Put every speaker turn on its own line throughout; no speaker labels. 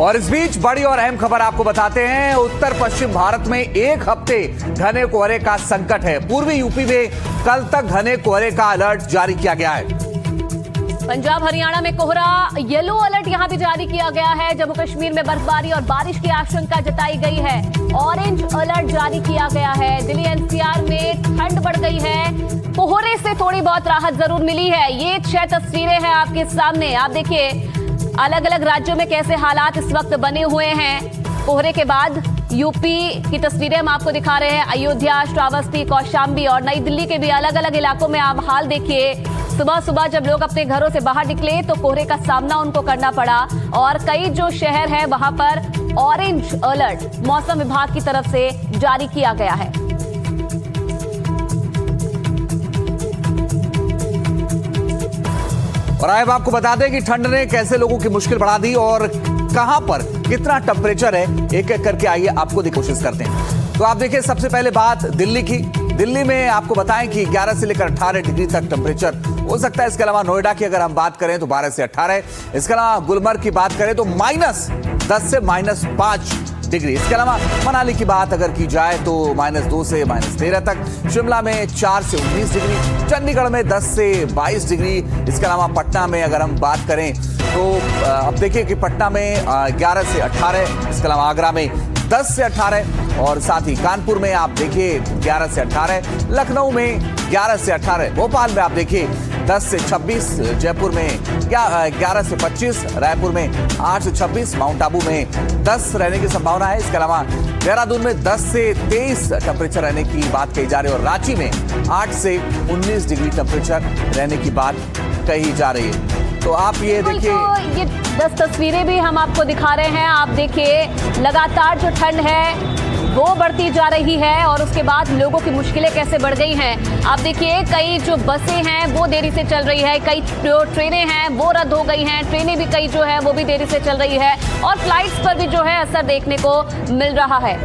और इस बीच बड़ी और अहम खबर आपको बताते हैं। उत्तर पश्चिम भारत में एक हफ्ते घने कोहरे का संकट है। पूर्वी यूपी में कल तक घने कोहरे का अलर्ट जारी किया गया है।
पंजाब हरियाणा में कोहरा, येलो अलर्ट यहां भी जारी किया गया है। जम्मू कश्मीर में बर्फबारी और बारिश की आशंका जताई गई है। ऑरेंज अलर्ट जारी किया गया है। दिल्ली एनसीआर में ठंड बढ़ गई है। कोहरे से थोड़ी बहुत राहत जरूर मिली है। ये 6 तस्वीरें हैं आपके सामने। आप देखिए अलग अलग राज्यों में कैसे हालात इस वक्त बने हुए हैं कोहरे के बाद। यूपी की तस्वीरें हम आपको दिखा रहे हैं। अयोध्या, श्रावस्ती, कौशाम्बी और नई दिल्ली के भी अलग अलग इलाकों में आप हाल देखिए। सुबह सुबह जब लोग अपने घरों से बाहर निकले तो कोहरे का सामना उनको करना पड़ा और कई जो शहर है वहां पर ऑरेंज अलर्ट मौसम विभाग की तरफ से जारी किया गया है।
और आइए आपको बता दें कि ठंड ने कैसे लोगों की मुश्किल बढ़ा दी और कहां पर कितना टेम्परेचर है, एक एक करके आइए आपको कोशिश करते हैं। तो आप देखिए सबसे पहले बात दिल्ली की। दिल्ली में आपको बताएं कि 11 से लेकर 18 डिग्री तक टेम्परेचर हो सकता है। इसके अलावा नोएडा की अगर हम बात करें तो 12 से 18। इसके अलावा गुलमर्ग की बात करें तो -10 से -5 डिग्री। इसके अलावा मनाली की बात अगर की जाए तो -2 से -13 तक। शिमला में 4 से 19 डिग्री। चंडीगढ़ में 10 से 22 डिग्री। इसके अलावा पटना में अगर हम बात करें तो अब देखिए कि पटना में 11 से 18। इसके अलावा आगरा में 10 से 18 और साथ ही कानपुर में आप देखिए 11 से 18। लखनऊ में 11 से 18। भोपाल में आप देखिए 10 से 26। जयपुर में 11 से 25। रायपुर में 8 से 26। माउंट आबू में 10 रहने की संभावना है। इसके अलावा देहरादून में 10 से 23 टेम्परेचर रहने की बात कही जा रही है और रांची में 8 से 19 डिग्री टेम्परेचर रहने की बात कही जा रही है। तो आप ये देखिए,
तो ये 10 तस्वीरें भी हम आपको दिखा रहे हैं। आप देखिए लगातार जो ठंड है वो बढ़ती जा रही है और उसके बाद लोगों की मुश्किलें कैसे बढ़ गई हैं। आप देखिए कई जो बसें हैं वो देरी से चल रही है, कई जो ट्रेनें हैं वो रद्द हो गई हैं, ट्रेनें भी कई जो है वो भी देरी से चल रही है और फ्लाइट्स पर भी जो है असर देखने को मिल रहा है।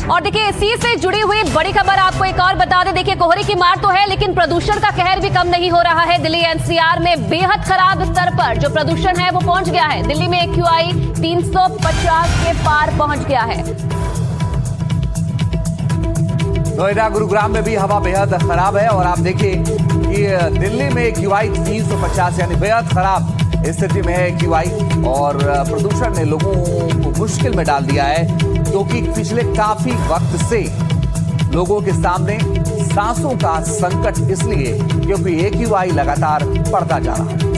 और देखिए इसी से जुड़ी हुई बड़ी खबर आपको एक और बता दें। देखिए कोहरे की मार तो है लेकिन प्रदूषण का कहर भी कम नहीं हो रहा है। दिल्ली एनसीआर में बेहद खराब स्तर पर जो प्रदूषण है वो पहुंच गया है। दिल्ली में AQI 350 के पार पहुंच गया है।
नोएडा, गुरुग्राम में भी हवा बेहद खराब है और आप देखिए कि दिल्ली में AQI 350 यानी बेहद खराब स्थिति में है AQI और प्रदूषण ने लोगों को मुश्किल में डाल दिया है क्योंकि पिछले काफी वक्त से लोगों के सामने सांसों का संकट इसलिए क्योंकि AQI लगातार बढ़ता जा रहा है।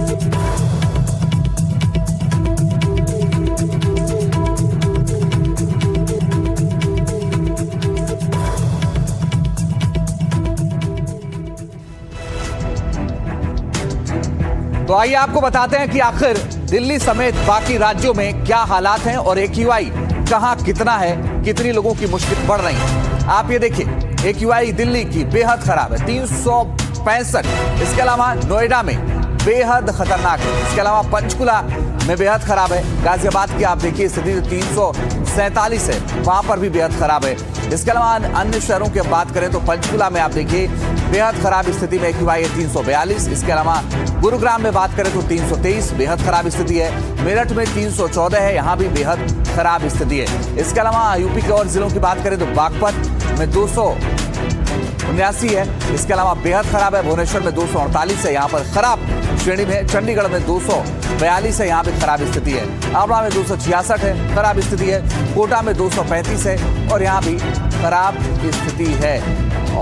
तो आइए आपको बताते हैं कि आखिर दिल्ली समेत बाकी राज्यों में क्या हालात हैं और AQI कहां कितना है, कितनी लोगों की मुश्किल बढ़ रही है। आप ये देखिए AQI दिल्ली की बेहद खराब है 365। इसके अलावा नोएडा में बेहद खतरनाक है। इसके अलावा पंचकुला में बेहद खराब है। गाजियाबाद की आप देखिए स्थिति 347 है, वहां पर भी बेहद खराब है। इसके अलावा अन्य शहरों की बात करें तो पंचकुला में आप देखिए बेहद खराब स्थिति में AQI है 342। इसके अलावा गुरुग्राम में बात करें तो 323 बेहद खराब स्थिति है। मेरठ में 314 है, यहाँ भी बेहद खराब स्थिति है। इसके अलावा यूपी के और जिलों की बात करें तो बागपत में 279 है। इसके अलावा बेहद खराब है। भुवनेश्वर में 248 है, यहाँ पर खराब श्रेणी में। चंडीगढ़ में 242 है, यहाँ पे खराब स्थिति है। आंवला में 266 है, खराब स्थिति है। कोटा में 235 है और यहाँ भी खराब स्थिति है।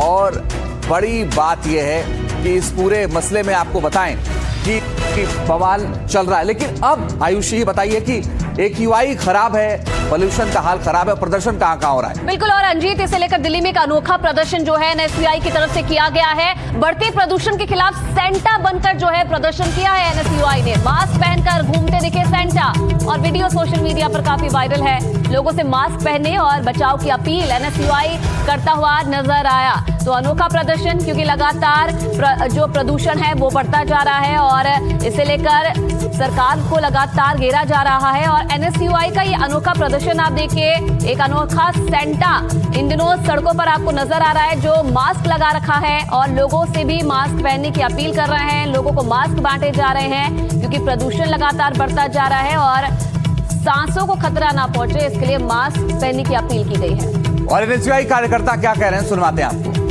और बड़ी बात यह है कि इस पूरे मसले में आपको बताएं कि बवाल चल रहा है, लेकिन अब आयुषी ही बताइए कि AQI खराब है, पोल्यूशन का हाल खराब है, प्रदर्शन कहां कहां हो रहा है।
बिल्कुल। और रंजीत, इसे लेकर दिल्ली में एक अनोखा प्रदर्शन जो है NSUI की तरफ से किया गया है। बढ़ते प्रदूषण के खिलाफ सेंटा बनकर जो है प्रदर्शन किया है NSUI ने। मास्क पहनकर घूमते दिखे सेंटा और वीडियो सोशल मीडिया पर काफी वायरल है। लोगों से मास्क पहनने और बचाव की अपील NSUI करता हुआ नजर आया। तो अनोखा प्रदर्शन क्योंकि लगातार जो प्रदूषण है वो बढ़ता जा रहा है और इसे लेकर सरकार को लगातार घेरा जा रहा है और NSUI का ये अनोखा प्रदर्शन प्रदर्शन आप देखिए, एक अनोखा सेंटा इन दिनों सड़कों पर आपको नजर आ रहा है, जो मास्क लगा रखा है और लोगों से भी मास्क पहनने की अपील कर रहे हैं। लोगों को मास्क बांटे जा रहे हैं क्योंकि प्रदूषण लगातार बढ़ता जा रहा है और सांसों को खतरा ना पहुंचे, इसके लिए मास्क पहनने की अपील की गई है।
और एनएसयूआई कार्यकर्ता क्या कह रहे हैं, सुनवाते हैं आपको।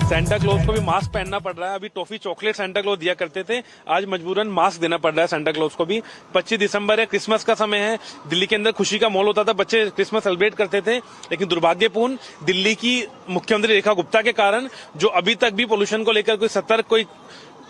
सेंटा क्लॉज को भी मास्क पहनना पड़ रहा है। अभी टॉफी चॉकलेट सेंटा क्लॉज दिया करते थे, आज मजबूरन मास्क देना पड़ रहा है सेंटा क्लॉज को भी। 25 दिसंबर है, क्रिसमस का समय है, दिल्ली के अंदर खुशी का माहौल होता था, बच्चे क्रिसमस सेलिब्रेट करते थे। लेकिन दुर्भाग्यपूर्ण दिल्ली की मुख्यमंत्री रेखा गुप्ता के कारण जो अभी तक भी पोल्यूशन को लेकर कोई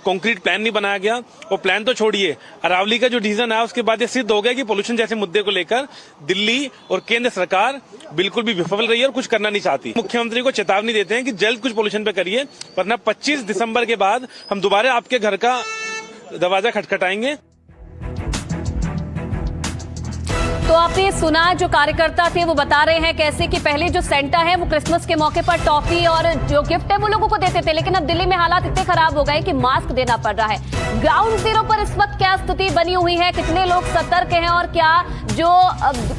कॉन्क्रीट प्लान नहीं बनाया गया। और प्लान तो छोड़िए, अरावली का जो डिसीजन आया उसके बाद ये सिद्ध हो गया कि पोल्यूशन जैसे मुद्दे को लेकर दिल्ली और केंद्र सरकार बिल्कुल भी विफल रही है और कुछ करना नहीं चाहती। मुख्यमंत्री को चेतावनी देते हैं कि जल्द कुछ पोल्यूशन पे करिए, वरना 25 दिसंबर के बाद हम दोबारा आपके घर का दरवाजा खटखटाएंगे।
तो आपने सुना, जो कार्यकर्ता थे वो बता रहे हैं कैसे कि पहले जो सेंटा है वो क्रिसमस के मौके पर टॉफी और जो गिफ्ट है वो लोगों को देते थे, लेकिन अब दिल्ली में हालात इतने खराब हो गए कि मास्क देना पड़ रहा है। ग्राउंड जीरो पर इस वक्त क्या स्थिति बनी हुई है, कितने लोग सतर्क हैं और क्या जो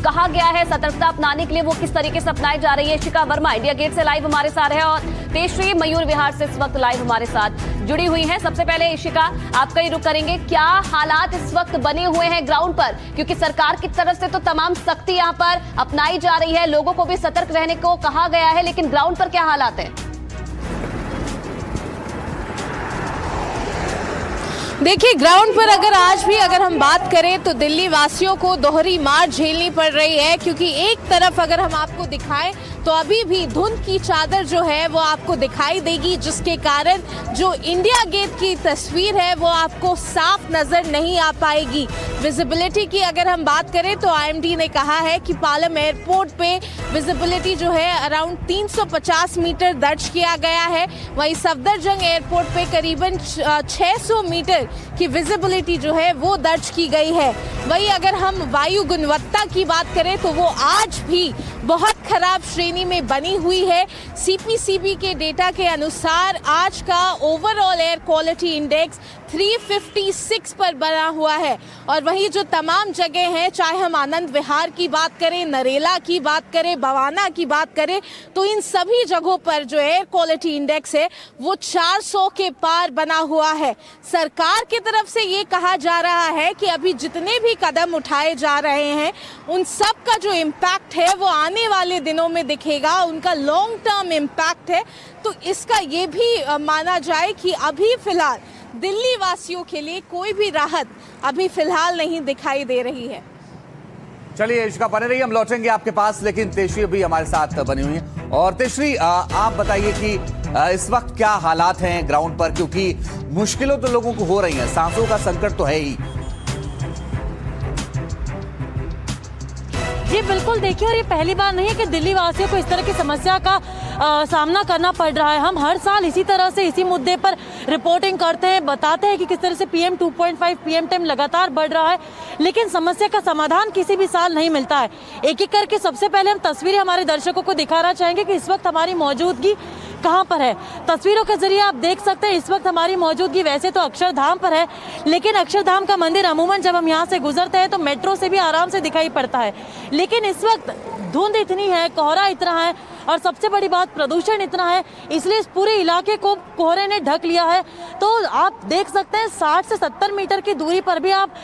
कहा गया है सतर्कता अपनाने के लिए वो किस तरीके से अपनाई जा रही है। इशिका वर्मा इंडिया गेट से लाइव हमारे साथ है और तेजश्री मयूर विहार से इस वक्त लाइव हमारे साथ जुड़ी हुई हैं। सबसे पहले इशिका, आपका ही रुख करेंगे, क्या हालात इस वक्त बने हुए हैं ग्राउंड पर, क्योंकि सरकार की तरफ से तो तमाम सख्ती यहां पर अपनाई जा रही है, लोगों को भी सतर्क रहने को कहा गया है, लेकिन ग्राउंड पर क्या हालात है?
देखिए, ग्राउंड पर अगर हम बात करें तो दिल्ली वासियों को दोहरी मार झेलनी पड़ रही है, क्योंकि एक तरफ अगर हम आपको दिखाएं तो अभी भी धुंध की चादर जो है वो आपको दिखाई देगी, जिसके कारण जो इंडिया गेट की तस्वीर है वो आपको साफ नजर नहीं आ पाएगी। विजिबिलिटी की अगर हम बात करें तो आईएमडी ने कहा है कि पालम एयरपोर्ट पे विजिबिलिटी जो है अराउंड 350 मीटर दर्ज किया गया है। वहीं सफदरजंग एयरपोर्ट पे करीबन 600 मीटर की विजिबिलिटी जो है वो दर्ज की गई है। वहीं अगर हम वायु गुणवत्ता की बात करें तो वो आज भी बहुत खराब श्रेणी में बनी हुई है। सीपीसीबी के डेटा के अनुसार आज का ओवरऑल एयर क्वालिटी इंडेक्स 356 पर बना हुआ है। और वहीं जो तमाम जगह हैं, चाहे हम आनंद विहार की बात करें, नरेला की बात करें, बवाना की बात करें, तो इन सभी जगहों पर जो एयर क्वालिटी इंडेक्स है वो 400 के पार बना हुआ है। सरकार की तरफ से ये कहा जा रहा है कि अभी जितने भी कदम उठाए जा रहे हैं उन सब का जो इम्पैक्ट है वो आने वाले दिनों में दिखेगा, उनका लॉन्ग टर्म इम्पैक्ट है। तो इसका ये भी माना जाए कि अभी फिलहाल दिल्ली वासियों के लिए कोई भी राहत अभी फिलहाल नहीं दिखाई दे रही है।
चलिए इशिका बने रही, हम लौटेंगे आपके पास, लेकिन तेजश्री भी हमारे साथ बनी हुई है। और तेजश्री, आप बताइए कि इस वक्त क्या हालात हैं ग्राउंड पर, क्योंकि मुश्किलों तो लोगों को हो रही हैं, सांसों का संकट तो है ही।
जी बिल्कुल, देखिए, और ये पहली बार नहीं है कि दिल्ली वासियों को इस तरह की समस्या का सामना करना पड़ रहा है। हम हर साल इसी तरह से इसी मुद्दे पर रिपोर्टिंग करते हैं, बताते हैं कि किस तरह से PM 2.5 PM 10 लगातार बढ़ रहा है, लेकिन समस्या का समाधान किसी भी साल नहीं मिलता है। एक एक करके सबसे पहले हम तस्वीरें हमारे दर्शकों को दिखाना चाहेंगे कि इस वक्त हमारी मौजूदगी कहाँ पर है। तस्वीरों के जरिए आप देख सकते हैं इस वक्त हमारी मौजूदगी वैसे तो अक्षरधाम पर है, लेकिन अक्षरधाम का मंदिर अमूमन जब हम यहाँ से गुजरते हैं तो मेट्रो से भी आराम से दिखाई पड़ता है, लेकिन इस वक्त धुंध इतनी है, कोहरा इतना है और सबसे बड़ी बात प्रदूषण इतना है, इसलिए इस पूरे इलाके को कोहरे ने ढक लिया है। तो आप देख सकते हैं 60 से 70 मीटर की दूरी पर भी आप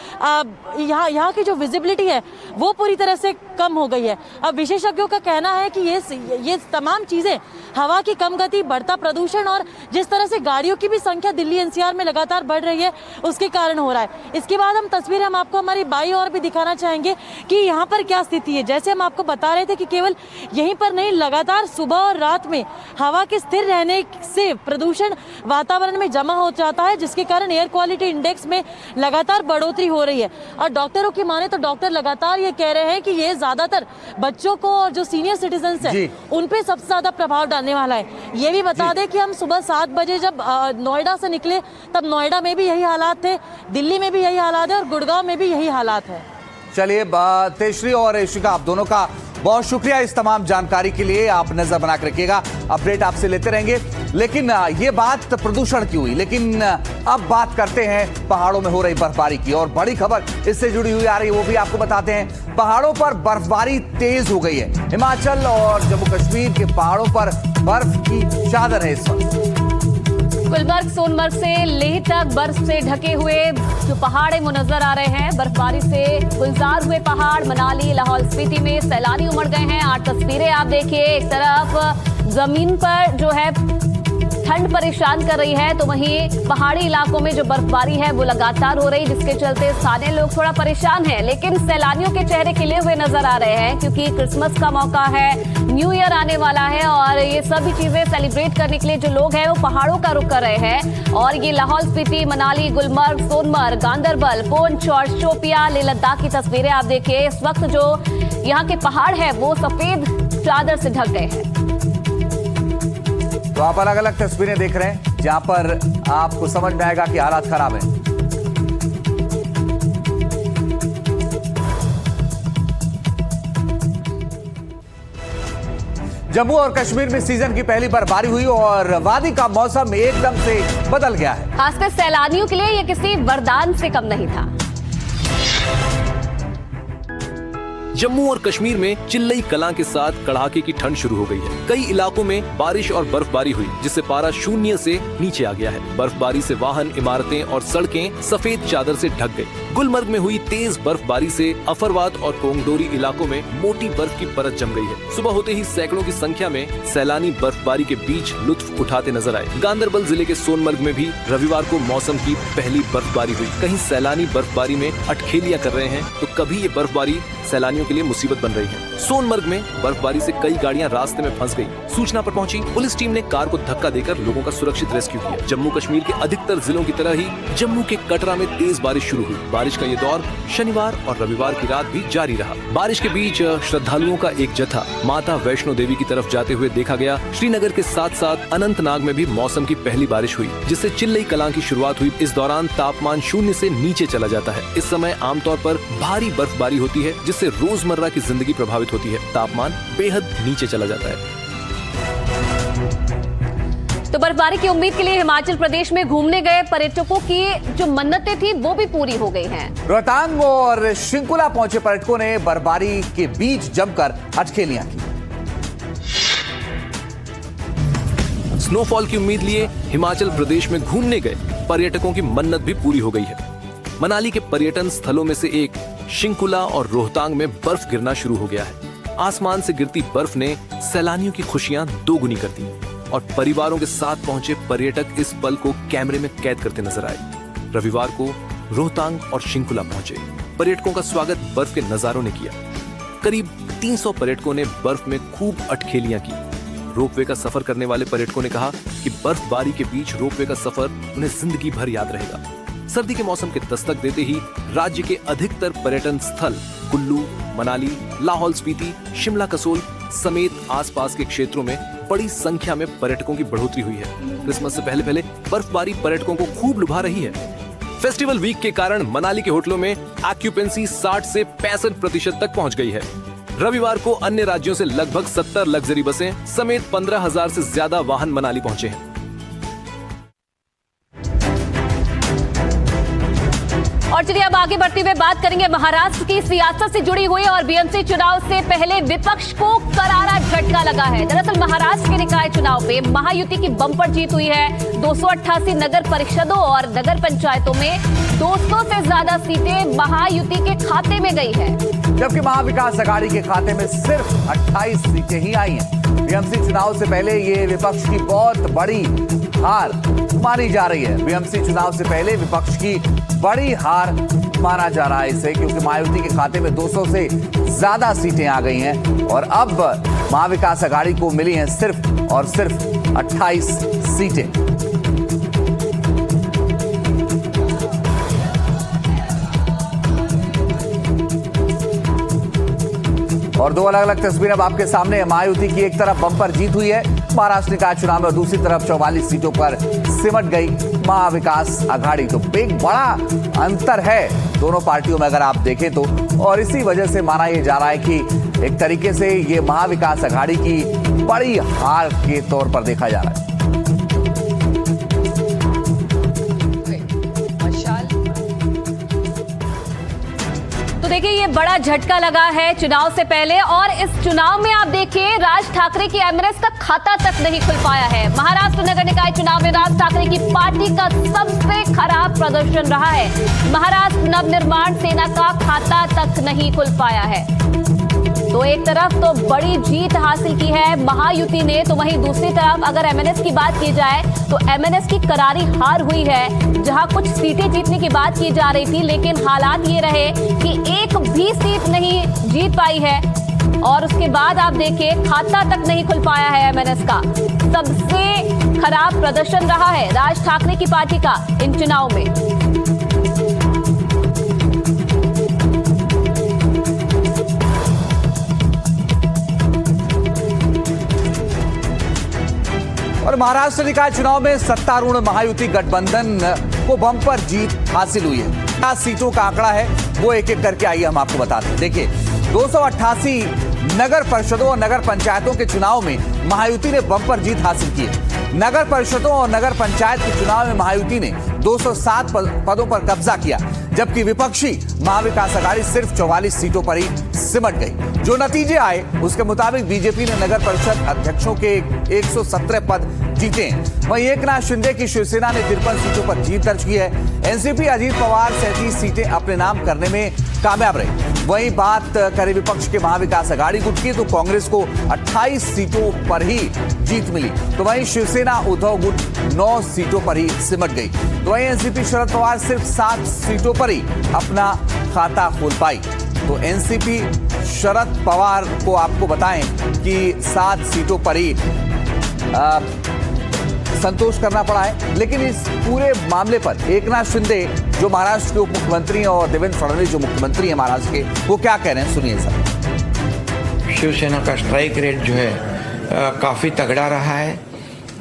यहाँ की जो विजिबिलिटी है वो पूरी तरह से कम हो गई है। अब विशेषज्ञों का कहना है कि ये तमाम चीज़ें हवा की कम गति, बढ़ता प्रदूषण और जिस तरह से गाड़ियों की भी संख्या दिल्ली NCR में लगातार बढ़ रही है उसके कारण हो रहा है। इसके बाद हम तस्वीर हम आपको हमारी बाई ओर भी दिखाना चाहेंगे कि यहाँ पर क्या स्थिति है। जैसे हम आपको बता रहे थे कि केवल यहीं पर नहीं, लगातार सुबह और रात में हवा के स्थिर रहने से प्रदूषण वातावरण में जमा हो जाता है, जिसके कारण एयर क्वालिटी इंडेक्स में लगातार बढ़ोतरी हो रही है। और डॉक्टरों की माने तो डॉक्टर लगातार ये कह रहे हैं कि ये ज्यादातर बच्चों को और जो सीनियर सिटीजन हैं उन पे सबसे ज्यादा प्रभाव डालने वाला है। ये भी बता दें कि हम सुबह 7 बजे जब नोएडा से निकले तब नोएडा में भी यही हालात थे, दिल्ली में भी यही हालात है और गुड़गांव में भी यही हालात है।
चलिए तेजश्री और इशिका, आप दोनों का बहुत शुक्रिया इस तमाम जानकारी के लिए। आप नजर बना कर रखिएगा, अपडेट आपसे लेते रहेंगे। लेकिन ये बात प्रदूषण की हुई। लेकिन अब बात करते हैं पहाड़ों में हो रही बर्फबारी की, और बड़ी खबर इससे जुड़ी हुई आ रही है, वो भी आपको बताते हैं। पहाड़ों पर बर्फबारी तेज हो गई है। हिमाचल और जम्मू कश्मीर के पहाड़ों पर बर्फ की चादर है इस वक्त।
गुलमर्ग सोनमर्ग से लेह तक बर्फ से ढके हुए जो पहाड़ है वो नजर आ रहे हैं। बर्फबारी से गुलजार हुए पहाड़, मनाली, लाहौल स्पीति में सैलानी उमड़ गए हैं। 8 तस्वीरें आप देखिए। एक तरफ जमीन पर जो है ठंड परेशान कर रही है, तो वहीं पहाड़ी इलाकों में जो बर्फबारी है वो लगातार हो रही, जिसके चलते स्थानीय लोग थोड़ा परेशान हैं। लेकिन सैलानियों के चेहरे खिले हुए नजर आ रहे हैं, क्योंकि क्रिसमस का मौका है, न्यू ईयर आने वाला है, और ये सभी चीजें सेलिब्रेट करने के लिए जो लोग हैं वो पहाड़ों का रुख कर रहे हैं। और ये लाहौल स्पीति, मनाली, गुलमर्ग, सोनमर्ग, गांदरबल, पुंछ और शोपियां, लेह लद्दाख की तस्वीरें आप देखिए। इस वक्त जो यहाँ के पहाड़ है वो सफेद चादर से ढक गए हैं।
तो आप अलग अलग तस्वीरें देख रहे हैं, जहां पर आपको समझ में आएगा कि हालात खराब हैं। जम्मू और कश्मीर में सीजन की पहली बर्फबारी हुई और वादी का मौसम एकदम से बदल गया है।
खासकर सैलानियों के लिए ये किसी वरदान से कम नहीं था।
जम्मू और कश्मीर में चिल्लई कलां के साथ कड़ाके की ठंड शुरू हो गई है। कई इलाकों में बारिश और बर्फबारी हुई, जिससे पारा 0 से नीचे आ गया है। बर्फबारी से वाहन, इमारतें और सड़कें सफेद चादर से ढक गई। गुलमर्ग में हुई तेज बर्फबारी से अफरवाद और कोंगडोरी इलाकों में मोटी बर्फ की परत जम गई है। सुबह होते ही सैकड़ों की संख्या में सैलानी बर्फबारी के बीच लुत्फ उठाते नजर आए। गांदरबल जिले के सोनमर्ग में भी रविवार को मौसम की पहली बर्फबारी हुई। कहीं सैलानी बर्फबारी में अटखेलियां कर रहे हैं, तो कभी ये बर्फबारी सैलानियों के लिए मुसीबत बन रही है। सोनमर्ग में बर्फबारी से कई गाड़ियां रास्ते में फंस गई। सूचना पर पहुंची पुलिस टीम ने कार को धक्का देकर लोगों का सुरक्षित रेस्क्यू किया। जम्मू कश्मीर के अधिकतर जिलों की तरह ही जम्मू के कटरा में तेज बारिश शुरू हुई। बारिश का ये दौर शनिवार और रविवार की रात भी जारी रहा। बारिश के बीच श्रद्धालुओं का एक जत्था माता वैष्णो देवी की तरफ जाते हुए देखा गया। श्रीनगर के साथ साथ अनंतनाग में भी मौसम की पहली बारिश हुई, जिससे चिल्लई कलां की शुरुआत हुई। इस दौरान तापमान 0 से नीचे चला जाता है। इस समय आमतौर पर भारी बर्फबारी होती है, जिससे रोजमर्रा की जिंदगी प्रभावित होती है। तापमान बेहद नीचे चला जाता है।
तो बर्फबारी की उम्मीद के लिए हिमाचल प्रदेश में घूमने गए पर्यटकों की जो मन्नतें थी वो भी पूरी हो गई हैं।
रोहतांग और शिंकुला पहुंचे पर्यटकों ने बर्फबारी के बीच जमकर अटखेलियां की।
स्नोफॉल की उम्मीद लिए हिमाचल प्रदेश में घूमने गए पर्यटकों की मन्नत भी पूरी हो गई है। मनाली के पर्यटन स्थलों में से एक शिंकुला और रोहतांग में बर्फ गिरना शुरू हो गया है। आसमान से गिरती बर्फ ने सैलानियों की खुशियां दोगुनी कर दी और परिवारों के साथ पहुंचे पर्यटक इस पल को कैमरे में कैद करते नजर आए। रविवार को रोहतांग और शिंकुला पहुंचे पर्यटकों का स्वागत बर्फ के नजारों ने किया। करीब 300 पर्यटकों ने बर्फ में खूब अटखेलियां की। रोपवे का सफर करने वाले पर्यटकों ने कहा कि बर्फबारी के बीच रोपवे का सफर उन्हें जिंदगी भर याद रहेगा। सर्दी के मौसम के दस्तक देते ही राज्य के अधिकतर पर्यटन स्थल कुल्लू, मनाली, लाहौल स्पीति, शिमला कसोल समेत आसपास के क्षेत्रों में बड़ी संख्या में पर्यटकों की बढ़ोतरी हुई है। क्रिसमस से पहले बर्फबारी पर्यटकों को खूब लुभा रही है। फेस्टिवल वीक के कारण मनाली के होटलों में ऑक्यूपेंसी 60 से 65% तक पहुंच गई है। रविवार को अन्य राज्यों से लगभग 70 लग्जरी बसें समेत 15,000 से ज्यादा वाहन मनाली पहुंचे हैं।
और चलिए अब आगे बढ़ते हुए बात करेंगे महाराष्ट्र की सियासत से जुड़ी हुई, और बीएमसी चुनाव से पहले विपक्ष को करारा झटका लगा है। दरअसल महाराष्ट्र के निकाय चुनाव पे महायुति की बम्पर जीत हुई है। 288 नगर परिषदों और नगर पंचायतों में 200 से ज्यादा सीटें महायुति के खाते में गई है,
जबकि महाविकास अघाड़ी के खाते में सिर्फ 28 सीटें ही आई हैं। बीएमसी चुनाव से पहले ये विपक्ष की बहुत बड़ी हार मानी जा रही है। बीएमसी चुनाव से पहले विपक्ष की बड़ी हार माना जा रहा है इसे, क्योंकि महायुति के खाते में 200 से ज्यादा सीटें आ गई हैं और अब महाविकास अघाड़ी को मिली हैं सिर्फ और सिर्फ 28 सीटें। और दो अलग अलग तस्वीरें अब आपके सामने है। महायुति की एक तरफ बम्पर जीत हुई है महाराष्ट्र निकाय चुनाव में और दूसरी तरफ 44 सीटों पर सिमट गई महाविकास अघाड़ी। तो एक बड़ा अंतर है दोनों पार्टियों में अगर आप देखें तो, और इसी वजह से माना यह जा रहा है कि एक तरीके से ये महाविकास अघाड़ी की बड़ी हार के तौर पर देखा जा रहा है।
बड़ा झटका लगा है चुनाव से पहले, और इस चुनाव में आप देखिए राज ठाकरे की एमएनएस का खाता तक नहीं खुल पाया है। महाराष्ट्र नगर निकाय चुनाव में राज ठाकरे की पार्टी का सबसे खराब प्रदर्शन रहा है। महाराष्ट्र नवनिर्माण सेना का खाता तक नहीं खुल पाया है। तो एक तरफ तो बड़ी जीत हासिल की है महायुति ने, तो वहीं दूसरी तरफ अगर एमएनएस की बात की जाए तो एमएनएस की करारी हार हुई है। जहां कुछ सीटें जीतने की बात की जा रही थी, लेकिन हालात ये रहे कि एक भी सीट नहीं जीत पाई है। और उसके बाद आप देखिए खाता तक नहीं खुल पाया है एमएनएस का। सबसे खराब प्रदर्शन रहा है राज ठाकरे की पार्टी का इन चुनाव में।
और महाराष्ट्र निकाय चुनाव में सत्तारूढ़ महायुति गठबंधन को बम्पर जीत हासिल हुई है। 50 सीटों का आंकड़ा है, वो एक एक करके आइए हम आपको बताते हैं। देखिए 288 नगर परिषदों और नगर पंचायतों के चुनाव में महायुति ने बम्पर जीत हासिल की है। नगर परिषदों और नगर पंचायत के चुनाव में महायुति ने 207 पदों पर कब्जा किया, जबकि विपक्षी महाविकास अघाड़ी सिर्फ 44 सीटों पर ही सिमट गई। जो नतीजे आए उसके मुताबिक बीजेपी ने नगर परिषद अध्यक्षों के 117 पद जीते। वहीं एकनाथ शिंदे की शिवसेना ने 53 सीटों पर जीत दर्ज की है। एनसीपी अजीत पवार 37 सीटें अपने नाम करने में कामयाब रही। वहीं बात करें विपक्ष के महाविकास अघाड़ी गुट की, तो कांग्रेस को 28 सीटों पर ही जीत मिली। तो वहीं शिवसेना उद्धव गुट 9 सीटों पर ही सिमट गई। तो वहीं एनसीपी शरद पवार सिर्फ 7 सीटों पर ही अपना खाता खोल पाई। तो एनसीपी शरद पवार को आपको बताएं कि 7 सीटों पर ही संतोष करना पड़ा है। लेकिन इस पूरे मामले पर एकनाथ शिंदे जो महाराष्ट्र के उप मुख्यमंत्री हैं और देवेंद्र फडणवीस जो मुख्यमंत्री हैं महाराष्ट्र के, वो क्या कह रहे हैं, सुनिए सर।
शिवसेना का स्ट्राइक रेट जो है काफ़ी तगड़ा रहा है,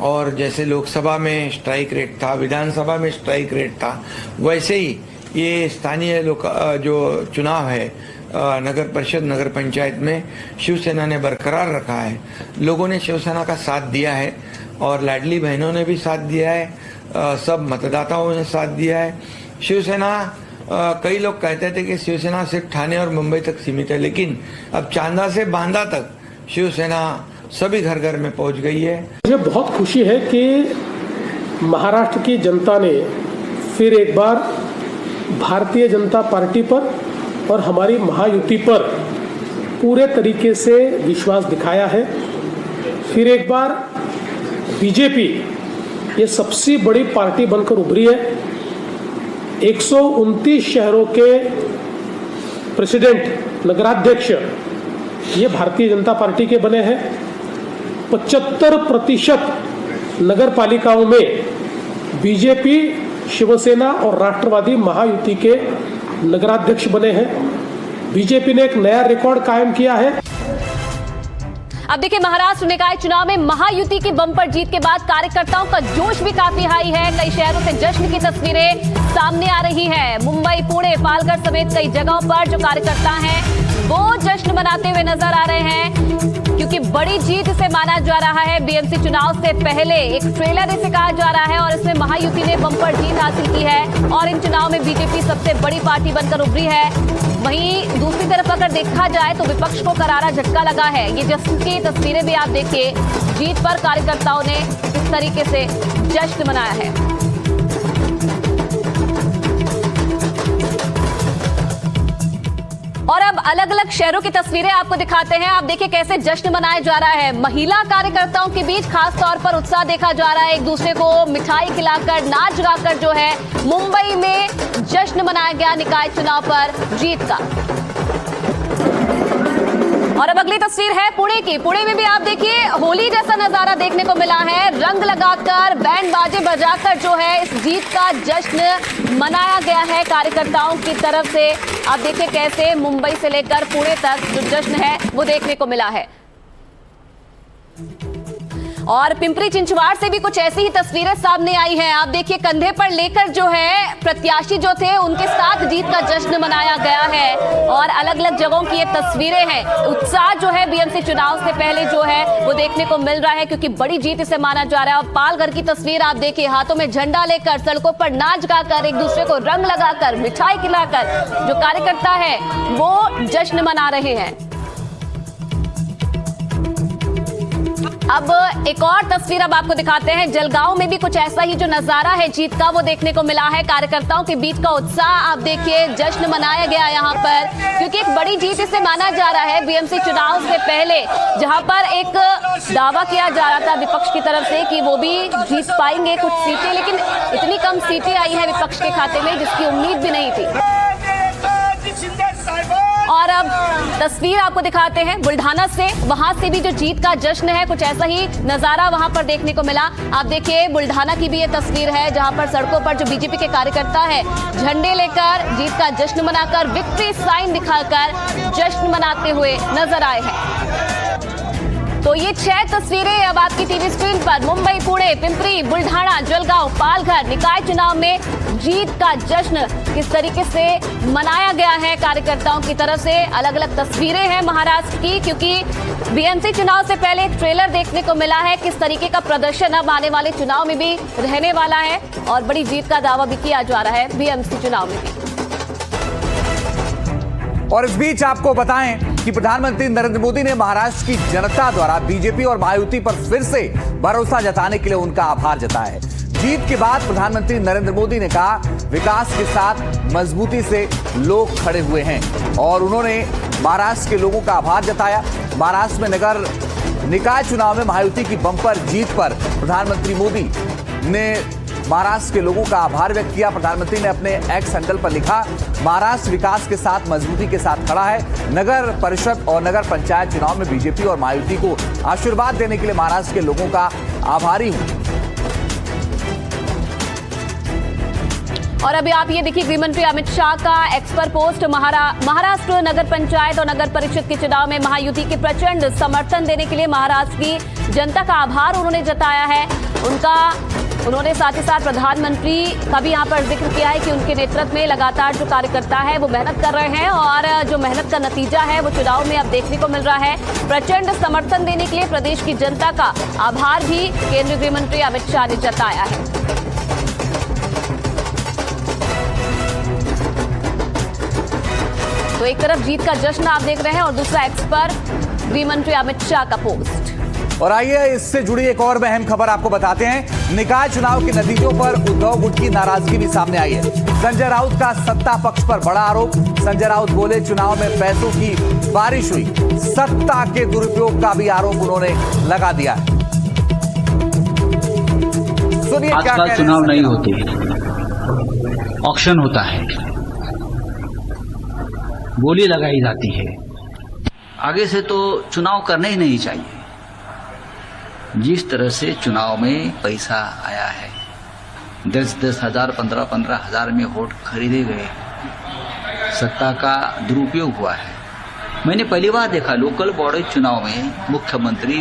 और जैसे लोकसभा में स्ट्राइक रेट था, विधानसभा में स्ट्राइक रेट था, वैसे ही ये स्थानीय जो चुनाव है नगर परिषद नगर पंचायत में शिवसेना ने बरकरार रखा है। लोगों ने शिवसेना का साथ दिया है और लाडली बहनों ने भी साथ दिया है, सब मतदाताओं ने साथ दिया है। शिवसेना कई लोग कहते थे कि शिवसेना सिर्फ ठाणे और मुंबई तक सीमित है, लेकिन अब चांदा से बांदा तक शिवसेना सभी घर घर में पहुंच गई है।
मुझे बहुत खुशी है कि महाराष्ट्र की जनता ने फिर एक बार भारतीय जनता पार्टी पर और हमारी महायुति पर पूरे तरीके से विश्वास दिखाया है। फिर एक बार बीजेपी ये सबसे बड़ी पार्टी बनकर उभरी है। 129 शहरों के प्रेसिडेंट नगराध्यक्ष ये भारतीय जनता पार्टी के बने हैं। 75% नगर पालिकाओं में बीजेपी, शिवसेना और राष्ट्रवादी महायुति के नगराध्यक्ष बने हैं। बीजेपी ने एक नया रिकॉर्ड कायम किया है।
अब देखिए महाराष्ट्र निकाय चुनाव में महायुति की बम्पर जीत के बाद कार्यकर्ताओं का जोश भी काफी हाई है। कई शहरों से जश्न की तस्वीरें सामने आ रही हैं। मुंबई, पुणे, पालघर समेत कई जगहों पर जो कार्यकर्ता हैं वो जश्न मनाते हुए नजर आ रहे हैं, क्योंकि बड़ी जीत इसे माना जा रहा है। बीएमसी चुनाव से पहले एक ट्रेलर इसे कहा जा रहा है, और इसमें महायुति ने बम्पर जीत हासिल की है और इन चुनाव में बीजेपी सबसे बड़ी पार्टी बनकर उभरी है। वहीं दूसरी तरफ अगर देखा जाए तो विपक्ष को करारा झटका लगा है। ये जश्न की तस्वीरें भी आप देखिए, जीत पर कार्यकर्ताओं ने इस तरीके से जश्न मनाया है। और अब अलग अलग शहरों की तस्वीरें आपको दिखाते हैं। आप देखिए कैसे जश्न मनाया जा रहा है। महिला कार्यकर्ताओं के बीच खास तौर पर उत्साह देखा जा रहा है। एक दूसरे को मिठाई खिलाकर, नाच गाकर जो है मुंबई में जश्न मनाया गया निकाय चुनाव पर जीत का। और अब अगली तस्वीर है पुणे की। पुणे में भी आप देखिए होली जैसा नजारा देखने को मिला है। रंग लगाकर, बैंड बाजे बजाकर जो है इस जीत का जश्न मनाया गया है कार्यकर्ताओं की तरफ से। आप देखिए कैसे मुंबई से लेकर पुणे तक जो जश्न है वो देखने को मिला है। और पिंपरी चिंचवाड़ से भी कुछ ऐसी ही तस्वीरें सामने आई हैं। आप देखिए, कंधे पर लेकर जो है प्रत्याशी जो थे उनके साथ जीत का जश्न मनाया गया है और अलग अलग जगहों की ये तस्वीरें हैं। उत्साह जो है बीएमसी चुनाव से पहले जो है वो देखने को मिल रहा है, क्योंकि बड़ी जीत इसे माना जा रहा है। और पालघर की तस्वीर आप देखिए, हाथों में झंडा लेकर, सड़कों पर नाच गाकर, एक दूसरे को रंग लगाकर, मिठाई खिलाकर जो कार्यकर्ता है वो जश्न मना रहे हैं। अब एक और तस्वीर अब आपको दिखाते हैं। जलगांव में भी कुछ ऐसा ही जो नजारा है जीत का वो देखने को मिला है। कार्यकर्ताओं के बीच का उत्साह आप देखिए, जश्न मनाया गया यहाँ पर, क्योंकि एक बड़ी जीत इसे माना जा रहा है बीएमसी चुनाव से पहले, जहां पर एक दावा किया जा रहा था विपक्ष की तरफ से कि वो भी जीत पाएंगे कुछ सीटें, लेकिन इतनी कम सीटें आई है विपक्ष के खाते में जिसकी उम्मीद भी नहीं थी। और अब तस्वीर आपको दिखाते हैं बुल्ढाना से, वहां से भी जो जीत का जश्न है कुछ ऐसा ही नजारा वहां पर देखने को मिला। आप देखिए, बुल्ढाना की भी ये तस्वीर है जहां पर सड़कों पर जो बीजेपी के कार्यकर्ता है झंडे लेकर जीत का जश्न मनाकर, विक्ट्री साइन दिखाकर जश्न मनाते हुए नजर आए हैं। तो ये 6 तस्वीरें अब आपकी टीवी स्क्रीन पर मुंबई, पुणे, पिंपरी, बुल्ढाना, जलगांव, पालघर निकाय चुनाव में जीत का जश्न किस तरीके से मनाया गया है कार्यकर्ताओं की तरफ से। अलग अलग तस्वीरें हैं महाराष्ट्र की, क्योंकि बीएमसी चुनाव से पहले एक ट्रेलर देखने को मिला है किस तरीके का प्रदर्शन अब आने वाले चुनाव में भी रहने वाला है और बड़ी जीत का दावा भी किया जा रहा है बीएमसी चुनाव में भी।
और इस बीच आपको बताएं कि प्रधानमंत्री नरेंद्र मोदी ने महाराष्ट्र की जनता द्वारा बीजेपी और महायुति पर फिर से भरोसा जताने के लिए उनका आभार जताया है। जीत के बाद प्रधानमंत्री नरेंद्र मोदी ने कहा, विकास के साथ मजबूती से लोग खड़े हुए हैं और उन्होंने महाराष्ट्र के लोगों का आभार जताया। महाराष्ट्र में नगर निकाय चुनाव में महायुति की बम्पर जीत पर प्रधानमंत्री मोदी ने महाराष्ट्र के लोगों का आभार व्यक्त किया। प्रधानमंत्री ने अपने एक्स हैंडल पर लिखा, महाराष्ट्र विकास के साथ मजबूती के साथ खड़ा है। नगर परिषद और नगर पंचायत चुनाव में बीजेपी और महायुति को आशीर्वाद देने के लिए महाराष्ट्र के लोगों का आभारी हूं।
और अभी आप ये देखिए, गृहमंत्री अमित शाह का एक्स पर पोस्ट, महाराष्ट्र नगर पंचायत और नगर परिषद के चुनाव में महायुति के प्रचंड समर्थन देने के लिए महाराष्ट्र की जनता का आभार उन्होंने जताया है। उन्होंने साथ ही साथ प्रधानमंत्री का भी यहाँ पर जिक्र किया है कि उनके नेतृत्व में लगातार जो कार्यकर्ता है वो मेहनत कर रहे हैं और जो मेहनत का नतीजा है वो चुनाव में अब देखने को मिल रहा है। प्रचंड समर्थन देने के लिए प्रदेश की जनता का आभार भी केंद्रीय गृह मंत्री अमित शाह ने जताया है। तो एक तरफ जीत का जश्न आप देख रहे हैं और दूसरा एक्स पर गृह मंत्री अमित शाह का पोस्ट।
और आइए इससे जुड़ी एक और अहम खबर आपको बताते हैं। निकाय चुनाव के नतीजों पर उद्धव गुट की नाराजगी भी सामने आई है। संजय राउत का सत्ता पक्ष पर बड़ा आरोप। संजय राउत बोले, चुनाव में पैसों की बारिश हुई। सत्ता के दुरुपयोग का भी आरोप उन्होंने लगा दिया है। सुनिए क्या कह रहे हैं।
चुनाव नहीं होते, ऑक्शन होता है, बोली लगाई जाती है। आगे से तो चुनाव करने ही नहीं चाहिए। जिस तरह से चुनाव में पैसा आया है, 10-10 हजार, 15-15 हजार में वोट खरीदे गए, सत्ता का दुरुपयोग हुआ है। मैंने पहली बार देखा लोकल बॉडी चुनाव में मुख्यमंत्री,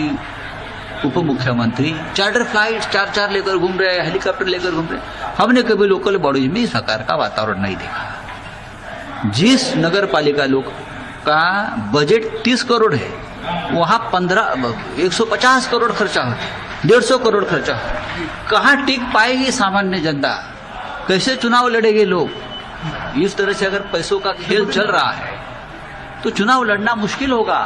उप मुख्यमंत्री चार्टर फ्लाइट 4-4 लेकर घूम रहे, हेलीकॉप्टर लेकर घूम रहे। हमने कभी लोकल बॉडीज में इस प्रकार का वातावरण नहीं देखा। जिस नगर पालिका लोग का बजट 30 करोड़ है, वहां 150 करोड़ खर्चा होता है, 150 करोड़ खर्चा होता है। कहाँ टिक पाएगी सामान्य जनता? कैसे चुनाव लड़ेंगे लोग? इस तरह से अगर पैसों का खेल चल रहा है तो चुनाव लड़ना मुश्किल होगा।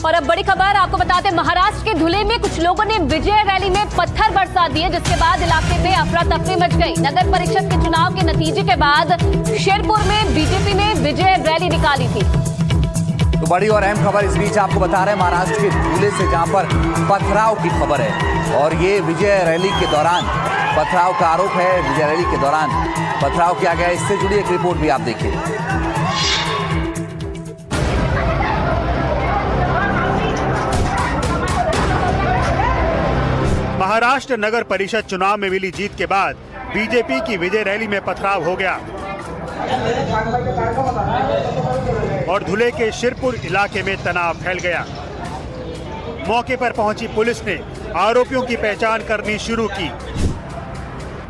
और अब बड़ी खबर आपको बताते हैं, महाराष्ट्र के धुले में कुछ लोगों ने विजय रैली में पत्थर बरसा दिए, जिसके बाद इलाके में अफरा तफरी मच गई। नगर परिषद के चुनाव के नतीजे के बाद शेरपुर में बीजेपी ने विजय रैली निकाली थी।
तो बड़ी और अहम खबर इस बीच आपको बता रहे हैं, महाराष्ट्र के धुले से जहां पर पथराव की खबर है और ये विजय रैली के दौरान पथराव का आरोप है। विजय रैली के दौरान पथराव किया गया। इससे जुड़ी एक रिपोर्ट भी आप देखिए।
महाराष्ट्र नगर परिषद चुनाव में मिली जीत के बाद बीजेपी की विजय रैली में पथराव हो गया और धुले के शिरपुर इलाके में तनाव फैल गया। मौके पर पहुंची पुलिस ने आरोपियों की पहचान करनी शुरू की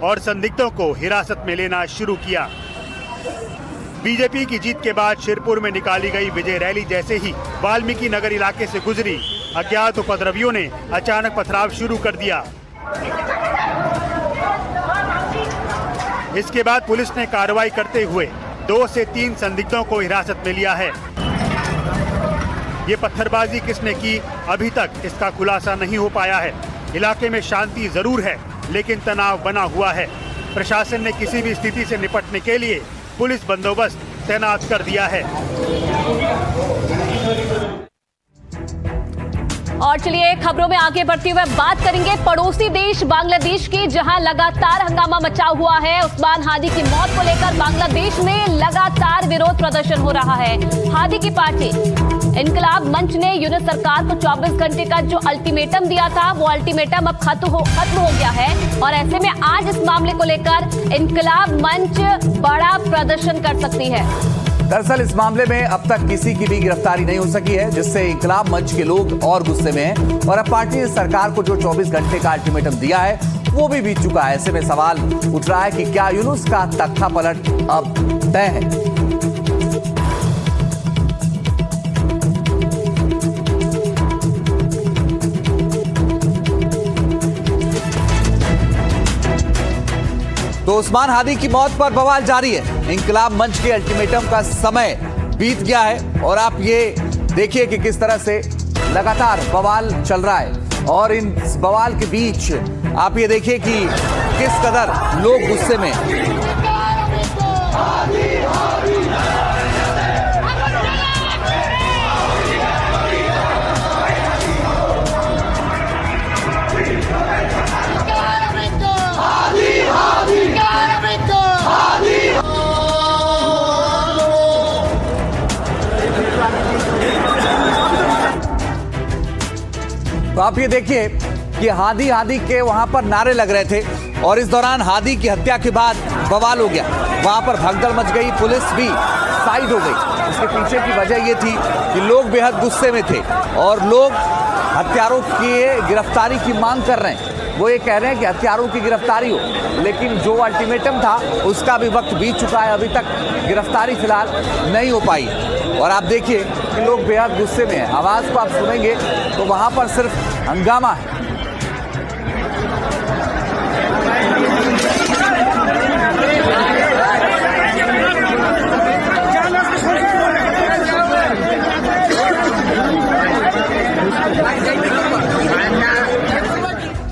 और संदिग्धों को हिरासत में लेना शुरू किया। बीजेपी की जीत के बाद शिरपुर में निकाली गई विजय रैली जैसे ही वाल्मीकि नगर इलाके से गुजरी, अज्ञात उपद्रवियों ने अचानक पथराव शुरू कर दिया। इसके बाद पुलिस ने कार्रवाई करते हुए 2 से 3 संदिग्धों को हिरासत में लिया है। ये पत्थरबाजी किसने की, अभी तक इसका खुलासा नहीं हो पाया है। इलाके में शांति जरूर है, लेकिन तनाव बना हुआ है। प्रशासन ने किसी भी स्थिति से निपटने के लिए पुलिस बंदोबस्त तैनात कर दिया है।
और चलिए खबरों में आगे बढ़ते हुए बात करेंगे पड़ोसी देश बांग्लादेश की, जहां लगातार हंगामा मचा हुआ है। उस्मान हादी की मौत को लेकर बांग्लादेश में लगातार विरोध प्रदर्शन हो रहा है। हादी की पार्टी इनकलाब मंच ने यूनुस सरकार को 24 घंटे का जो अल्टीमेटम दिया था, वो अल्टीमेटम अब खत्म हो गया है। और ऐसे में आज इस मामले को लेकर इनकलाब मंच बड़ा प्रदर्शन कर सकती है।
दरअसल इस मामले में अब तक किसी की भी गिरफ्तारी नहीं हो सकी है, जिससे इनकलाब मंच के लोग और गुस्से में हैं। और अब पार्टी ने सरकार को जो 24 घंटे का अल्टीमेटम दिया है वो भी बीत चुका है। ऐसे में सवाल उठ रहा है कि क्या यूनुस का तख्ता पलट अब तय है। तो उस्मान हादी की मौत पर बवाल जारी है। इनकलाब मंच के अल्टीमेटम का समय बीत गया है और आप ये देखिए कि किस तरह से लगातार बवाल चल रहा है। और इन बवाल के बीच आप ये देखिए कि किस कदर लोग गुस्से में तो आप ये देखिए कि हादी हादी के वहां पर नारे लग रहे थे और इस दौरान हादी की हत्या के बाद बवाल हो गया। वहां पर भगदड़ मच गई, पुलिस भी साइड हो गई। इसके पीछे की वजह ये थी कि लोग बेहद गुस्से में थे और लोग हत्यारों की गिरफ्तारी की मांग कर रहे हैं। वो ये कह रहे हैं कि हत्यारों की गिरफ्तारी हो, लेकिन जो अल्टीमेटम था उसका भी वक्त बीत चुका है, अभी तक गिरफ्तारी फिलहाल नहीं हो पाई। और आप देखिए कि लोग बेहद गुस्से में हैं। आवाज़ को आप सुनेंगे तो वहाँ पर सिर्फ हंगामा है।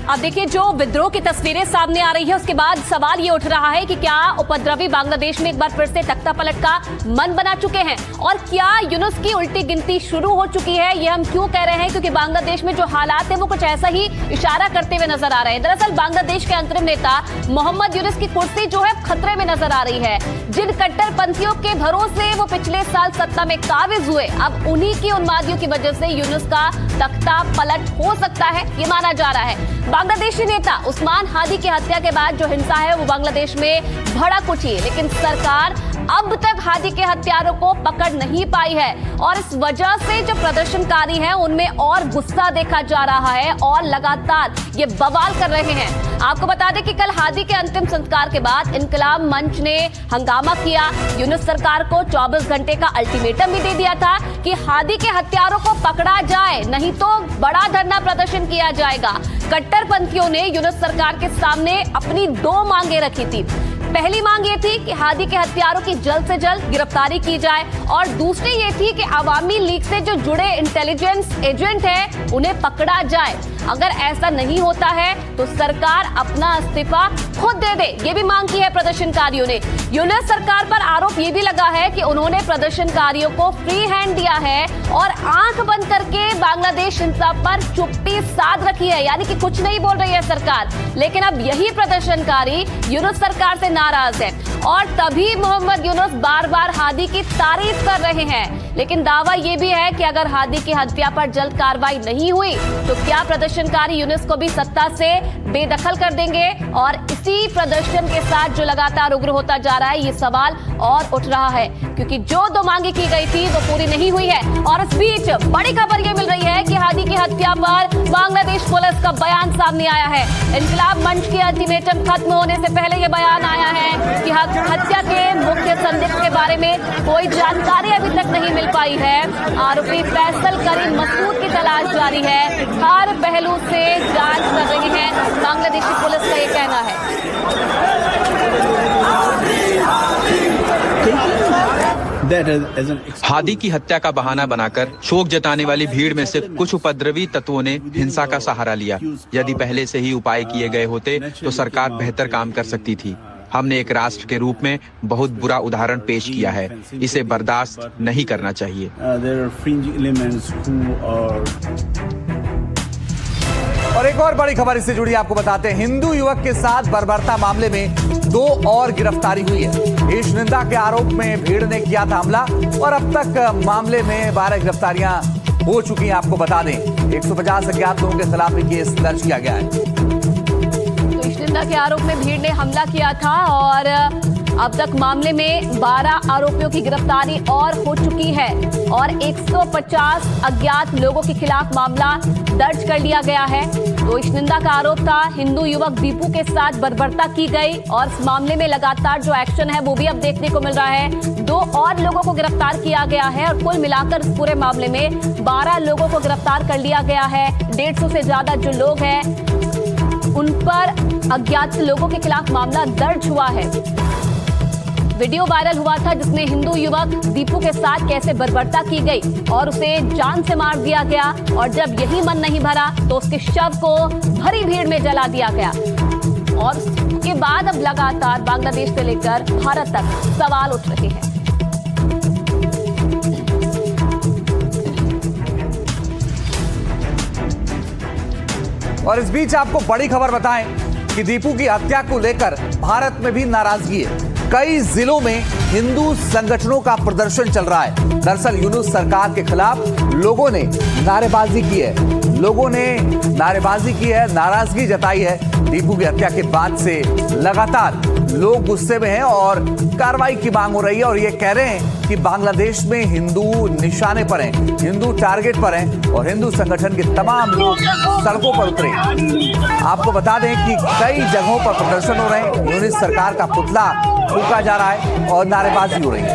अब देखिए जो विद्रोह की तस्वीरें सामने आ रही है, उसके बाद सवाल ये उठ रहा है कि क्या उपद्रवी बांग्लादेश में एक बार फिर से तख्ता पलट का मन बना चुके हैं और क्या यूनुस की उल्टी गिनती शुरू हो चुकी है। ये हम क्यों कह रहे हैं, क्योंकि बांग्लादेश में जो हालात है वो कुछ ऐसा ही इशारा करते हुए नजर आ रहे हैं। दरअसल बांग्लादेश के अंतरिम नेता मोहम्मद यूनुस की कुर्सी जो है खतरे में नजर आ रही है। जिन कट्टरपंथियों के भरोसे वो पिछले साल सत्ता में काबिज हुए, अब उन्हीं की उन्मादियों की वजह से यूनुस का तख्ता पलट हो सकता है, ये माना जा रहा है। बांग्लादेशी नेता उस्मान हादी की हत्या के बाद जो हिंसा है वो बांग्लादेश में भड़क उठी, लेकिन सरकार अब तक हादी के हत्यारों को पकड़ नहीं पाई है और इस वजह से जो प्रदर्शनकारी हैं उनमें और गुस्सा देखा जा रहा है और लगातार ये बवाल कर रहे हैं। आपको बता दें कि कल हादी के अंतिम संस्कार के बाद इनकलाब मंच ने हंगामा किया। यूनुस सरकार को 24 घंटे का अल्टीमेटम भी दे दिया था कि हादी के हत्यारों को पकड़ा जाए, नहीं तो बड़ा धरना प्रदर्शन किया जाएगा। कट्टरपंथियों ने यूनुस सरकार के सामने अपनी 2 मांगे रखी थी। पहली मांग ये थी कि हादी के हत्यारों की जल्द से जल्द गिरफ्तारी की जाए और दूसरी ये थी कि अवामी लीग से जो जुड़े इंटेलिजेंस एजेंट हैं उन्हें पकड़ा जाए। अगर ऐसा नहीं होता है तो सरकार अपना इस्तीफा खुद दे दे, ये भी मांग की है प्रदर्शनकारियों ने। यूनुस सरकार पर आरोप ये भी लगा है कि उन्होंने प्रदर्शनकारियों को फ्री हैंड दिया है और आंख बंद करके बांग्लादेश हिंसा पर चुप्पी साध रखी है, यानी कि कुछ नहीं बोल रही है सरकार। लेकिन अब यही प्रदर्शनकारी यूनुस सरकार से नाराज है और तभी मोहम्मद यूनुस बार बार हादी की तारीफ कर रहे हैं। लेकिन दावा यह भी है कि अगर हादी की हत्या पर जल्द कार्रवाई नहीं हुई तो क्या प्रदर्शनकारी यूनुस को भी सत्ता से बेदखल कर देंगे और इसी प्रदर्शन के साथ जो लगातार उग्र होता जा रहा है, ये सवाल और उठ रहा है क्योंकि जो दो मांगे की गई थी वो पूरी नहीं हुई है। और इस बीच बड़ी खबर ये मिल रही है कि हादी की हत्या पर बांग्लादेश पुलिस का बयान सामने आया है। इंकलाब मंच की अल्टीमेटम खत्म होने से पहले ये बयान आया है कि हत्या के मुख्य संदिग्ध के बारे में कोई जानकारी अभी तक नहीं मिल पाई है। आरोपी फैसल करीम मसूद की तलाश जारी है, हर पहलू से जांच कर रही है बांग्लादेशी पुलिस का ये कहना है।
हादी की हत्या का बहाना बनाकर शोक जताने वाली भीड़ में से कुछ उपद्रवी तत्वों ने हिंसा का सहारा लिया। यदि पहले से ही उपाय किए गए होते तो सरकार बेहतर काम कर सकती थी। हमने एक राष्ट्र के रूप में बहुत बुरा उदाहरण पेश किया है, इसे बर्दाश्त नहीं करना चाहिए।
और एक और बड़ी खबर इससे जुड़ी आपको बताते हैं। हिंदू युवक के साथ बर्बरता मामले में 2 और गिरफ्तारी हुई है। ईश निंदा के आरोप में भीड़ ने किया था हमला और अब तक मामले में 12 गिरफ्तारियां हो चुकी हैं। आपको बता दें 150 अज्ञात लोगों के खिलाफ केस दर्ज किया गया है।
तो ईश निंदा के आरोप में भीड़ ने हमला किया था और अब तक मामले में 12 आरोपियों की गिरफ्तारी और हो चुकी है और 150 अज्ञात लोगों के खिलाफ मामला दर्ज कर लिया गया है। तो इस निंदा का आरोप था हिंदू युवक दीपू के साथ बर्बरता की गई और इस मामले में लगातार जो एक्शन है वो भी अब देखने को मिल रहा है। 2 और लोगों को गिरफ्तार किया गया है और कुल मिलाकर इस पूरे मामले में 12 लोगों को गिरफ्तार कर लिया गया है। 150 से ज्यादा जो लोग हैं उन पर अज्ञात लोगों के खिलाफ मामला दर्ज हुआ है। वीडियो वायरल हुआ था जिसमें हिंदू युवक दीपू के साथ कैसे बर्बरता की गई और उसे जान से मार दिया गया और जब यही मन नहीं भरा तो उसके शव को भरी भीड़ में जला दिया गया। और उसके बाद अब लगातार बांग्लादेश से लेकर भारत तक सवाल उठ रहे हैं।
और इस बीच आपको बड़ी खबर बताएं कि दीपू की हत्या को लेकर भारत में भी नाराजगी है। कई जिलों में हिंदू संगठनों का प्रदर्शन चल रहा है। दरअसल यूनुस सरकार के खिलाफ लोगों ने नारेबाजी की है, नाराजगी जताई है। दीपू की हत्या के बाद से लगातार लोग गुस्से में हैं और कार्रवाई की मांग हो रही है और ये कह रहे हैं कि बांग्लादेश में हिंदू निशाने पर हैं, हिंदू टारगेट पर हैं और हिंदू संगठन के तमाम लोग सड़कों पर उतरे। आपको बता दें कि कई जगहों पर प्रदर्शन हो रहे हैं, यूनुस सरकार का पुतला फूंका जा रहा है और नारेबाजी हो रही है।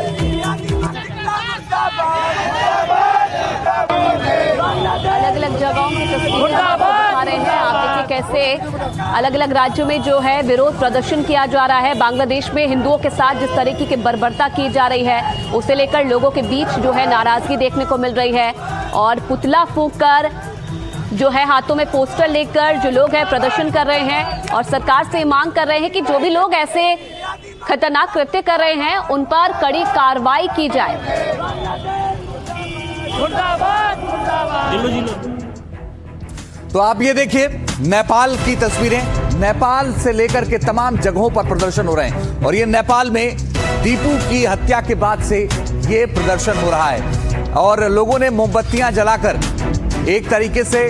अलग अलग जगहों की तस्वीरें दिखा रहे हैं। आप देखिए कैसे अलग अलग राज्यों में जो है विरोध प्रदर्शन किया जा रहा है। बांग्लादेश में हिंदुओं के साथ जिस तरीके की बर्बरता की जा रही है उसे लेकर लोगों के बीच जो है नाराजगी देखने को मिल रही है और पुतला फूंककर जो है हाथों में पोस्टर लेकर जो लोग हैं प्रदर्शन कर रहे हैं और सरकार से मांग कर रहे हैं कि जो भी लोग ऐसे खतरनाक कृत्य कर रहे हैं उन पर कड़ी कार्रवाई की जाए।
तो आप ये देखिए नेपाल की तस्वीरें, नेपाल से लेकर के तमाम जगहों पर प्रदर्शन हो रहे हैं और ये नेपाल में दीपू की हत्या के बाद से ये प्रदर्शन हो रहा है और लोगों ने मोमबत्तियां जलाकर एक तरीके से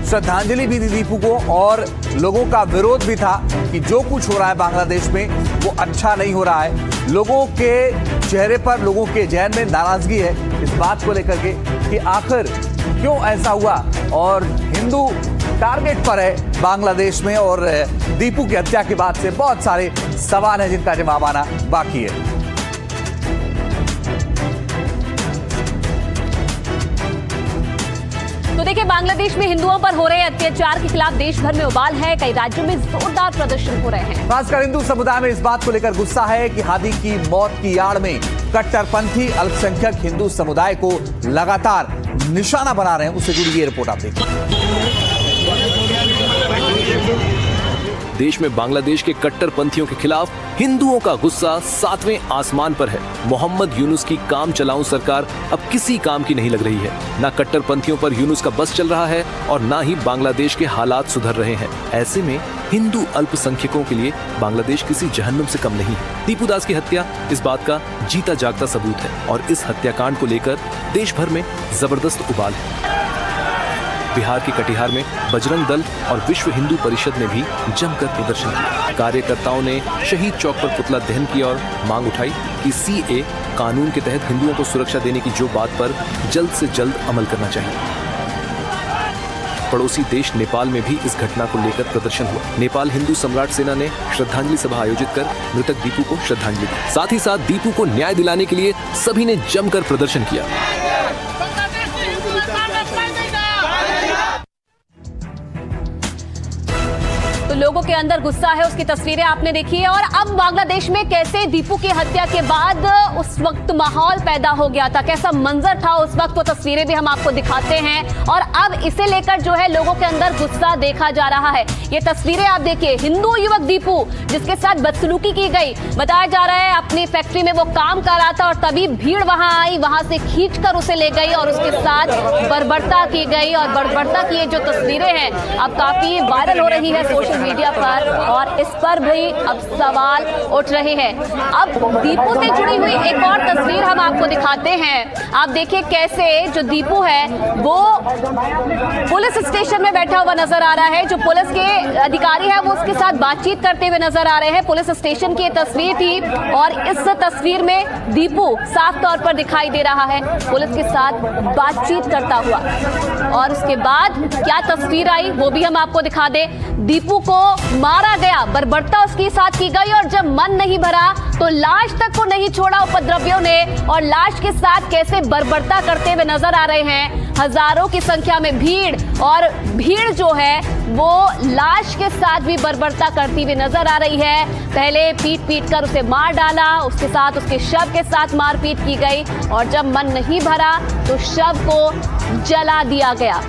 श्रद्धांजलि भी दी दीपू को और लोगों का विरोध भी था कि जो कुछ हो रहा है बांग्लादेश में वो अच्छा नहीं हो रहा है। लोगों के चेहरे पर, लोगों के जहन में नाराजगी है इस बात को लेकर के कि आखिर क्यों ऐसा हुआ और हिंदू टारगेट पर है बांग्लादेश में और दीपू की हत्या के बाद से बहुत सारे सवाल हैं जिनका जवाब आना बाकी है।
तो देखिए बांग्लादेश में हिंदुओं पर हो रहे अत्याचार के खिलाफ देश भर में उबाल है। कई राज्यों में जोरदार प्रदर्शन हो रहे हैं।
खासकर हिंदू समुदाय में इस बात को लेकर गुस्सा है कि हादी की मौत की आड़ में कट्टरपंथी अल्पसंख्यक हिंदू समुदाय को लगातार निशाना बना रहे हैं। उससे जुड़ी ये रिपोर्ट आप देखिए।
देश में बांग्लादेश के कट्टरपंथियों के खिलाफ हिंदुओं का गुस्सा 7वें आसमान पर है। मोहम्मद यूनुस की काम चलाऊं सरकार अब किसी काम की नहीं लग रही है। ना कट्टरपंथियों पर यूनुस का बस चल रहा है और ना ही बांग्लादेश के हालात सुधर रहे हैं। ऐसे में हिंदू अल्पसंख्यकों के लिए बांग्लादेश किसी जहन्नुम से कम नहीं है। दीपू दास की हत्या इस बात का जीता जागता सबूत है और इस हत्याकांड को लेकर देश भर में जबरदस्त उबाल है। बिहार के कटिहार में बजरंग दल और विश्व हिंदू परिषद ने भी जमकर प्रदर्शन किया। कार्यकर्ताओं ने शहीद चौक पर पुतला दहन किया और मांग उठाई कि CA कानून के तहत हिंदुओं को सुरक्षा देने की जो बात पर जल्द से जल्द अमल करना चाहिए। पड़ोसी देश नेपाल में भी इस घटना को लेकर प्रदर्शन हुआ। नेपाल हिंदू सम्राट सेना ने श्रद्धांजलि सभा आयोजित कर मृतक दीपू को श्रद्धांजलि दी। साथ ही साथ दीपू को न्याय दिलाने के लिए सभी ने जमकर प्रदर्शन किया।
तो लोगों के अंदर गुस्सा है, उसकी तस्वीरें आपने देखी है। और अब बांग्लादेश में कैसे दीपू की हत्या के बाद उस वक्त माहौल पैदा हो गया था, कैसा मंजर था उस वक्त, वो तस्वीरें भी हम आपको दिखाते हैं। और अब इसे लेकर जो है लोगों के अंदर गुस्सा देखा जा रहा है। ये तस्वीरें आप देखिए, हिंदू युवक दीपू जिसके साथ बदसलूकी की गई, बताया जा रहा है अपनी फैक्ट्री में वो काम कर रहा था और तभी भीड़ वहां आई, वहां से खींचकर उसे ले गई और उसके साथ बर्बरता की गई। और बर्बरता की ये जो तस्वीरें हैं अब काफी वायरल हो रही है सोशल मीडिया पर, और इस पर भी अब सवाल उठ रहे हैं। अब दीपू से जुड़ी हुई एक और तस्वीर हम आपको दिखाते हैं। आप देखिए कैसे जो दीपू है वो पुलिस स्टेशन में बैठा हुआ नजर आ रहा है। जो पुलिस के अधिकारी है वो उसके साथ बातचीत करते हुए नजर आ रहे हैं। पुलिस स्टेशन की तस्वीर थी और इस तस्वीर में दीपू साफ तौर पर दिखाई दे रहा है पुलिस के साथ बातचीत करता हुआ। और उसके बाद क्या तस्वीर आई वो भी हम आपको दिखा दें। दीपू को मारा गया, बर्बरता उसके साथ की गई और जब मन नहीं भरा तो लाश तक को नहीं छोड़ा उपद्रवियों ने। और लाश के साथ कैसे बर्बरता करते हुए नजर आ रहे हैं। हजारों की संख्या में भीड़, और भीड़ जो है वो लाश के साथ भी बर्बरता करती हुई नजर आ रही है। पहले पीट कर उसे मार डाला, उसके साथ उसके शव के साथ मारपीट की गई और जब मन नहीं भरा तो शव को जला दिया गया।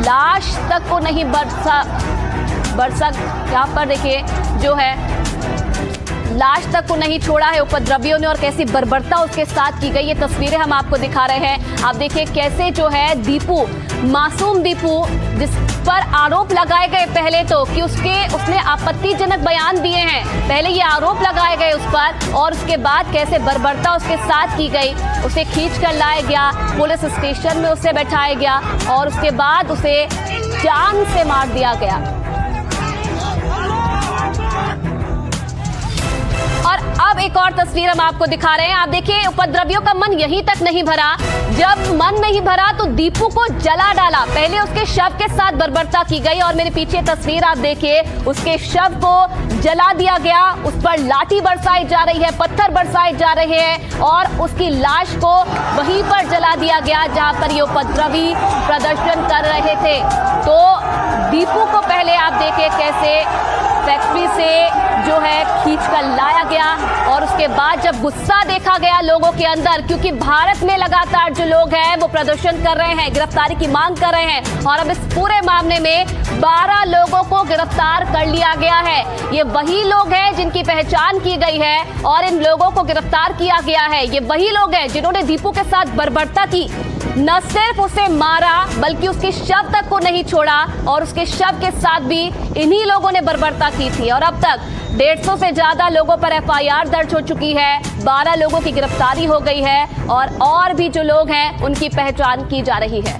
लाश तक को नहीं बरसा यहाँ पर देखिए जो है लाश तक को नहीं छोड़ा है उपद्रवियों ने और कैसी बर्बरता उसके साथ की गई। ये तस्वीरें हम आपको दिखा रहे हैं। आप देखिए कैसे जो है दीपू, मासूम दीपू जिस पर आरोप लगाए गए पहले तो कि उसने आपत्तिजनक बयान दिए हैं, पहले ये आरोप लगाए गए उस पर और उसके बाद कैसे बर्बरता उसके साथ की गई। उसे खींच कर लाया गया, पुलिस स्टेशन में उसे बैठाया गया और उसके बाद उसे जान से मार दिया गया। और अब एक और तस्वीर हम आपको दिखा रहे हैं। आप देखिए उपद्रवियों का मन यहीं तक नहीं भरा, जब मन नहीं भरा तो दीपू को जला डाला। पहले उसके शव के साथ बर्बरता की गई और मेरे पीछे तस्वीर आप देखिए, उसके शव को जला दिया गया, उस पर लाठी बरसाई जा रही है, पत्थर बरसाए जा रहे हैं और उसकी लाश को वहीं पर जला दिया गया जहां पर ये उपद्रवी प्रदर्शन कर रहे थे। तो दीपू को पहले आप देखिए कैसे फैक्ट्री से जो है खींच कर लाया गया और उसके बाद जब गुस्सा देखा गया लोगों के अंदर, क्योंकि भारत में लगातार जो लोग हैं वो प्रदर्शन कर रहे हैं, गिरफ्तारी की मांग कर रहे हैं और अब इस पूरे मामले में 12 लोगों को गिरफ्तार कर लिया गया है। ये वही लोग हैं जिनकी पहचान की गई है और इन लोगों को गिरफ्तार किया गया है। ये वही लोग हैं जिन्होंने दीपू के साथ बर्बरता की, न सिर्फ उसे मारा बल्कि उसके शव तक को नहीं छोड़ा और उसके शव के साथ भी इन्हीं लोगों ने बर्बरता की थी। और अब तक 150 से ज्यादा लोगों पर FIR दर्ज हो चुकी है, 12 लोगों की गिरफ्तारी हो गई है और भी जो लोग हैं उनकी पहचान की जा रही है।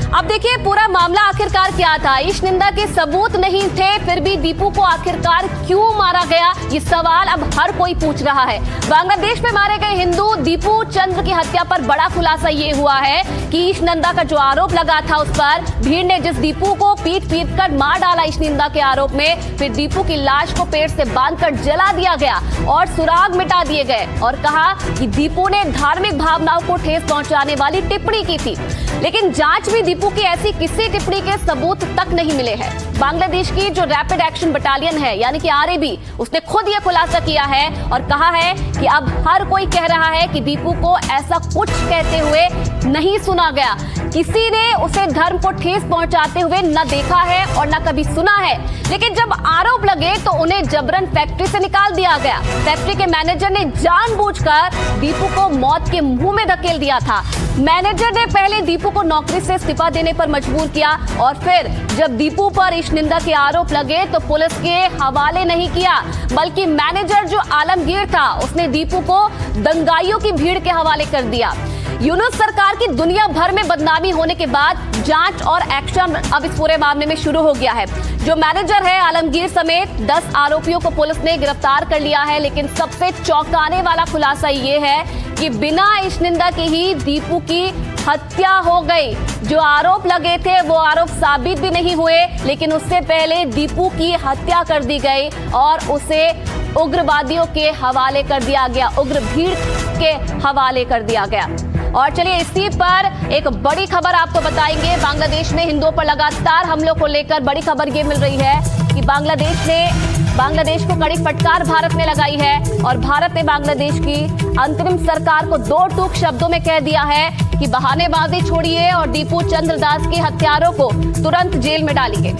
अब देखिए पूरा मामला आखिरकार क्या था। ईश निंदा के सबूत नहीं थे फिर भी दीपू को आखिरकार क्यों मारा गया, ये सवाल अब हर कोई पूछ रहा है। बांग्लादेश में मारे गए हिंदू दीपू चंद्र की हत्या पर बड़ा खुलासा ये हुआ है कि ईश निंदा का जो आरोप लगा था उस पर भीड़ ने जिस दीपू को पीट कर मार डाला ईश निंदा के आरोप में, फिर दीपू की लाश को पेड़ से बांधकर जला दिया गया और सुराग मिटा दिए गए और कहा कि दीपू ने धार्मिक भावनाओं को ठेस पहुंचाने वाली टिप्पणी की थी। लेकिन जांच में दीपू की ऐसी किसी टिप्पणी के सबूत तक नहीं मिले हैं। बांग्लादेश की जो रैपिड एक्शन बटालियन है यानी कि RAB, उसने खुद यह खुलासा किया है और कहा है कि अब हर कोई कह रहा है कि दीपू को ऐसा कुछ कहते हुए नहीं सुना गया, किसी ने उसे धर्म को ठेस पहुंचाते हुए न देखा है और न कभी सुना है। लेकिन जब आरोप लगे तो उन्हें जबरन फैक्ट्री से निकाल दिया गया। फैक्ट्री के मैनेजर ने जानबूझकर दीपू को मौत के मुंह में धकेल दिया था। मैनेजर ने पहले दीपू को नौकरी से इस्तीफा देने पर मजबूर किया और फिर जब दीपू पर ईश निंदा के आरोप लगे तो पुलिस के हवाले नहीं किया बल्कि मैनेजर जो आलमगीर था उसने दीपू को दंगाइयों की भीड़ के हवाले कर दिया। यूनुस सरकार की दुनिया भर में बदनामी होने के बाद जांच और एक्शन अब इस पूरे मामले में शुरू हो गया है। जो मैनेजर है आलमगीर समेत 10 आरोपियों को पुलिस ने गिरफ्तार कर लिया है। लेकिन सबसे चौंकाने वाला खुलासा ये है कि बिना इश्निंदा के ही दीपू की हत्या हो गई। जो आरोप लगे थे वो आरोप साबित भी नहीं हुए, लेकिन उससे पहले दीपू की हत्या कर दी गई और उसे उग्रवादियों के हवाले कर दिया गया, उग्र भीड़ के हवाले कर दिया गया। और चलिए इसी पर एक बड़ी खबर आपको बताएंगे। बांग्लादेश में हिंदुओं पर लगातार हमलों को लेकर बड़ी खबर ये मिल रही है कि बांग्लादेश को कड़ी फटकार भारत ने लगाई है और भारत ने बांग्लादेश की अंतरिम सरकार को 2 टूक शब्दों में कह दिया है कि बहानेबाजी छोड़िए और दीपू चंद्र दास के हत्यारों को तुरंत जेल में डालिए।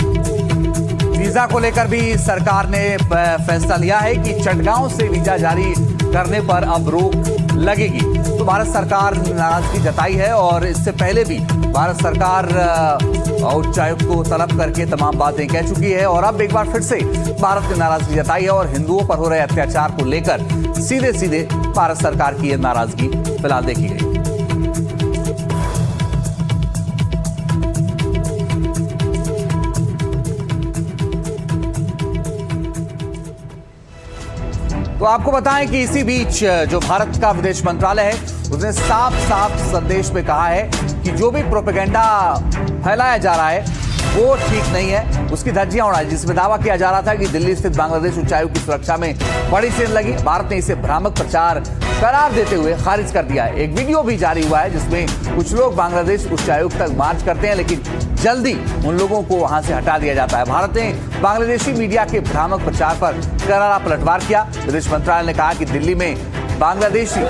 वीजा को लेकर भी सरकार ने फैसला लिया है कि चटगांव से वीजा जारी करने पर अब रोक लगेगी। तो भारत सरकार ने नाराजगी जताई है और इससे पहले भी भारत सरकार उच्चायुक्त को तलब करके तमाम बातें कह चुकी है और अब एक बार फिर से भारत ने नाराजगी जताई है और हिंदुओं पर हो रहे अत्याचार को लेकर सीधे सीधे भारत सरकार की यह नाराजगी फिलहाल देखी गई। तो आपको बताएं कि इसी बीच जो भारत का विदेश मंत्रालय है उसने साफ साफ संदेश में कहा है कि जो भी प्रोपेगेंडा फैलाया जा रहा है वो ठीक नहीं है, उसकी धज्जियां उड़ाई, जिसमें दावा किया जा रहा था कि दिल्ली स्थित बांग्लादेश उच्चायुक्त की सुरक्षा में बड़ी सेना लगी। भारत ने इसे भ्रामक प्रचार करार देते हुए खारिज कर दिया है। एक वीडियो भी जारी हुआ है जिसमें कुछ लोग बांग्लादेश उच्चायुक्त तक मार्च करते हैं, लेकिन जल्दी उन लोगों को वहां से हटा दिया जाता है। भारत ने बांग्लादेशी मीडिया के भ्रामक प्रचार पर करारा पलटवार किया। विदेश मंत्रालय ने कहा कि दिल्ली में बांग्लादेशी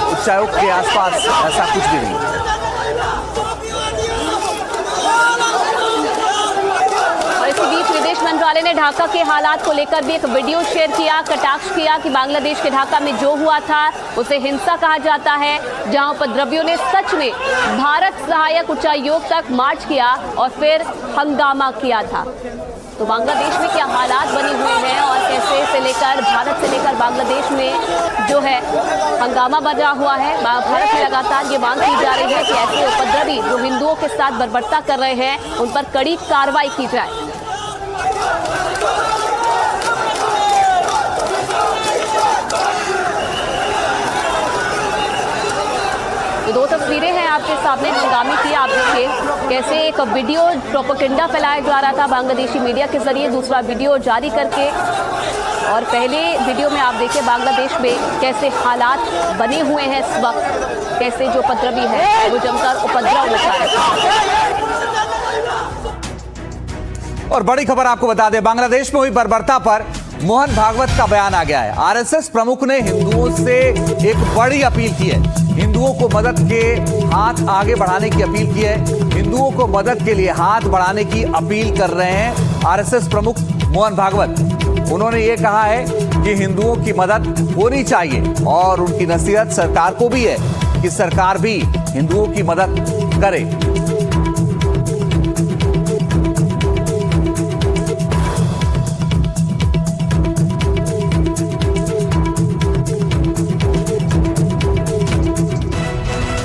उच्चायुक्त के आसपास ऐसा कुछ भी नहीं।
विदेश मंत्रालय ने ढाका के हालात को लेकर भी एक वीडियो शेयर किया, कटाक्ष किया कि बांग्लादेश के ढाका में जो हुआ था उसे हिंसा कहा जाता है, जहां उपद्रवियों ने सच में भारत सहायक उच्चायुक्त तक मार्च किया और फिर हंगामा किया था। तो बांग्लादेश में क्या हालात बने हुए हैं और कैसे से लेकर भारत से लेकर बांग्लादेश में जो है हंगामा बजा हुआ है। भारत में लगातार ये मांग की जा रही है कि ऐसे उपद्रवी जो हिंदुओं के साथ बर्बरता कर रहे हैं उन पर कड़ी कार्रवाई की जाए। तो 2 तस्वीरें हैं आपके सामने हंगामे की। आप देखिए कैसे एक वीडियो प्रोपेगेंडा फैलाया जा रहा था बांग्लादेशी मीडिया के जरिए, दूसरा वीडियो जारी करके। और पहले वीडियो में आप देखिए बांग्लादेश में कैसे हालात बने हुए हैं इस वक्त, कैसे जो उपद्रवी है वो जमकर उपद्रव मचा रहे हैं।
और बड़ी खबर आपको बता दें, बांग्लादेश में हुई बर्बरता पर मोहन भागवत का बयान आ गया है। आरएसएस प्रमुख ने हिंदुओं से एक बड़ी अपील की है, हिंदुओं को मदद के हाथ आगे बढ़ाने की अपील की है। हिंदुओं को मदद के लिए हाथ बढ़ाने की अपील कर रहे हैं आरएसएस प्रमुख मोहन भागवत। उन्होंने ये कहा है कि हिंदुओं की मदद होनी चाहिए और उनकी नसीहत सरकार को भी है कि सरकार भी हिंदुओं की मदद करे।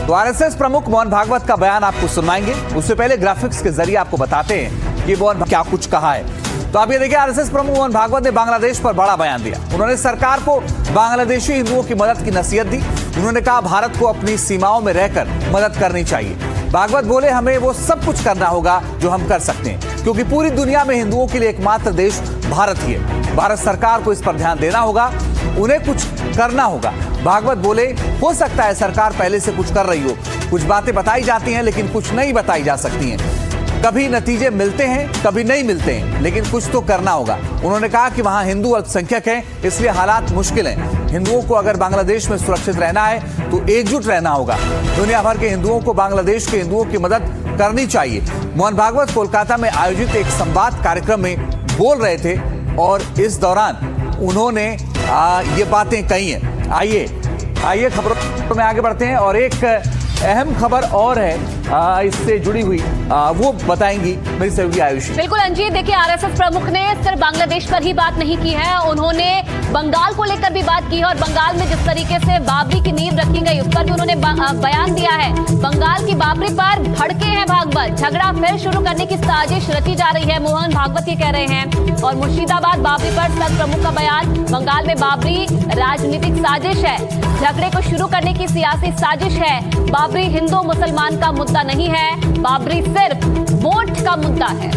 तो आरएसएस प्रमुख मोहन भागवत का बयान आपको सुनाएंगे, उससे पहले ग्राफिक्स के जरिए आपको बताते हैं कि मोहन क्या कुछ कहा है। तो आप ये देखिए, आरएसएस प्रमुख मोहन भागवत ने बांग्लादेश पर बड़ा बयान दिया। उन्होंने सरकार को बांग्लादेशी हिंदुओं की मदद की नसीहत दी। उन्होंने कहा भारत को अपनी सीमाओं में रहकर मदद करनी चाहिए। भागवत बोले हमें वो सब कुछ करना होगा जो हम कर सकते हैं, क्योंकि पूरी दुनिया में हिंदुओं के लिए एकमात्र देश भारत ही है। भारत सरकार को इस पर ध्यान देना होगा, उन्हें कुछ करना होगा। भागवत बोले हो सकता है सरकार पहले से कुछ कर रही हो, कुछ बातें बताई जाती हैं लेकिन कुछ नहीं बताई जा सकती हैं। कभी नतीजे मिलते हैं, कभी नहीं मिलते हैं, लेकिन कुछ तो करना होगा। उन्होंने कहा कि वहां हिंदू अल्पसंख्यक हैं, इसलिए हालात मुश्किल हैं। हिंदुओं को अगर बांग्लादेश में सुरक्षित रहना है तो एकजुट रहना होगा। दुनिया भर के हिंदुओं को बांग्लादेश के हिंदुओं की मदद करनी चाहिए। मोहन भागवत कोलकाता में आयोजित एक संवाद कार्यक्रम में बोल रहे थे और इस दौरान उन्होंने ये बातें कही हैं। आइए खबरों में आगे बढ़ते हैं और एक अहम खबर और है इससे जुड़ी हुई, वो बताएंगी मेरी सहयोगी आयुषी।
बिल्कुल अंजीत, देखिए आरएसएस प्रमुख ने सिर्फ बांग्लादेश पर ही बात नहीं की है, उन्होंने बंगाल को लेकर भी बात की है और बंगाल में जिस तरीके से बाबरी की नींव रखी गई उस पर भी उन्होंने बयान दिया है। बंगाल की बाबरी पर भड़के हैं भागवत, झगड़ा फिर शुरू करने की साजिश रची जा रही है, मोहन भागवत ये कह रहे हैं। और मुर्शिदाबाद बाबरी पर संघ प्रमुख का बयान, बंगाल में बाबरी राजनीतिक साजिश है, झगड़े को शुरू करने की सियासी साजिश है। बाबरी हिंदू मुसलमान का मुद्दा नहीं है, बाबरी सिर्फ वोट का मुद्दा है।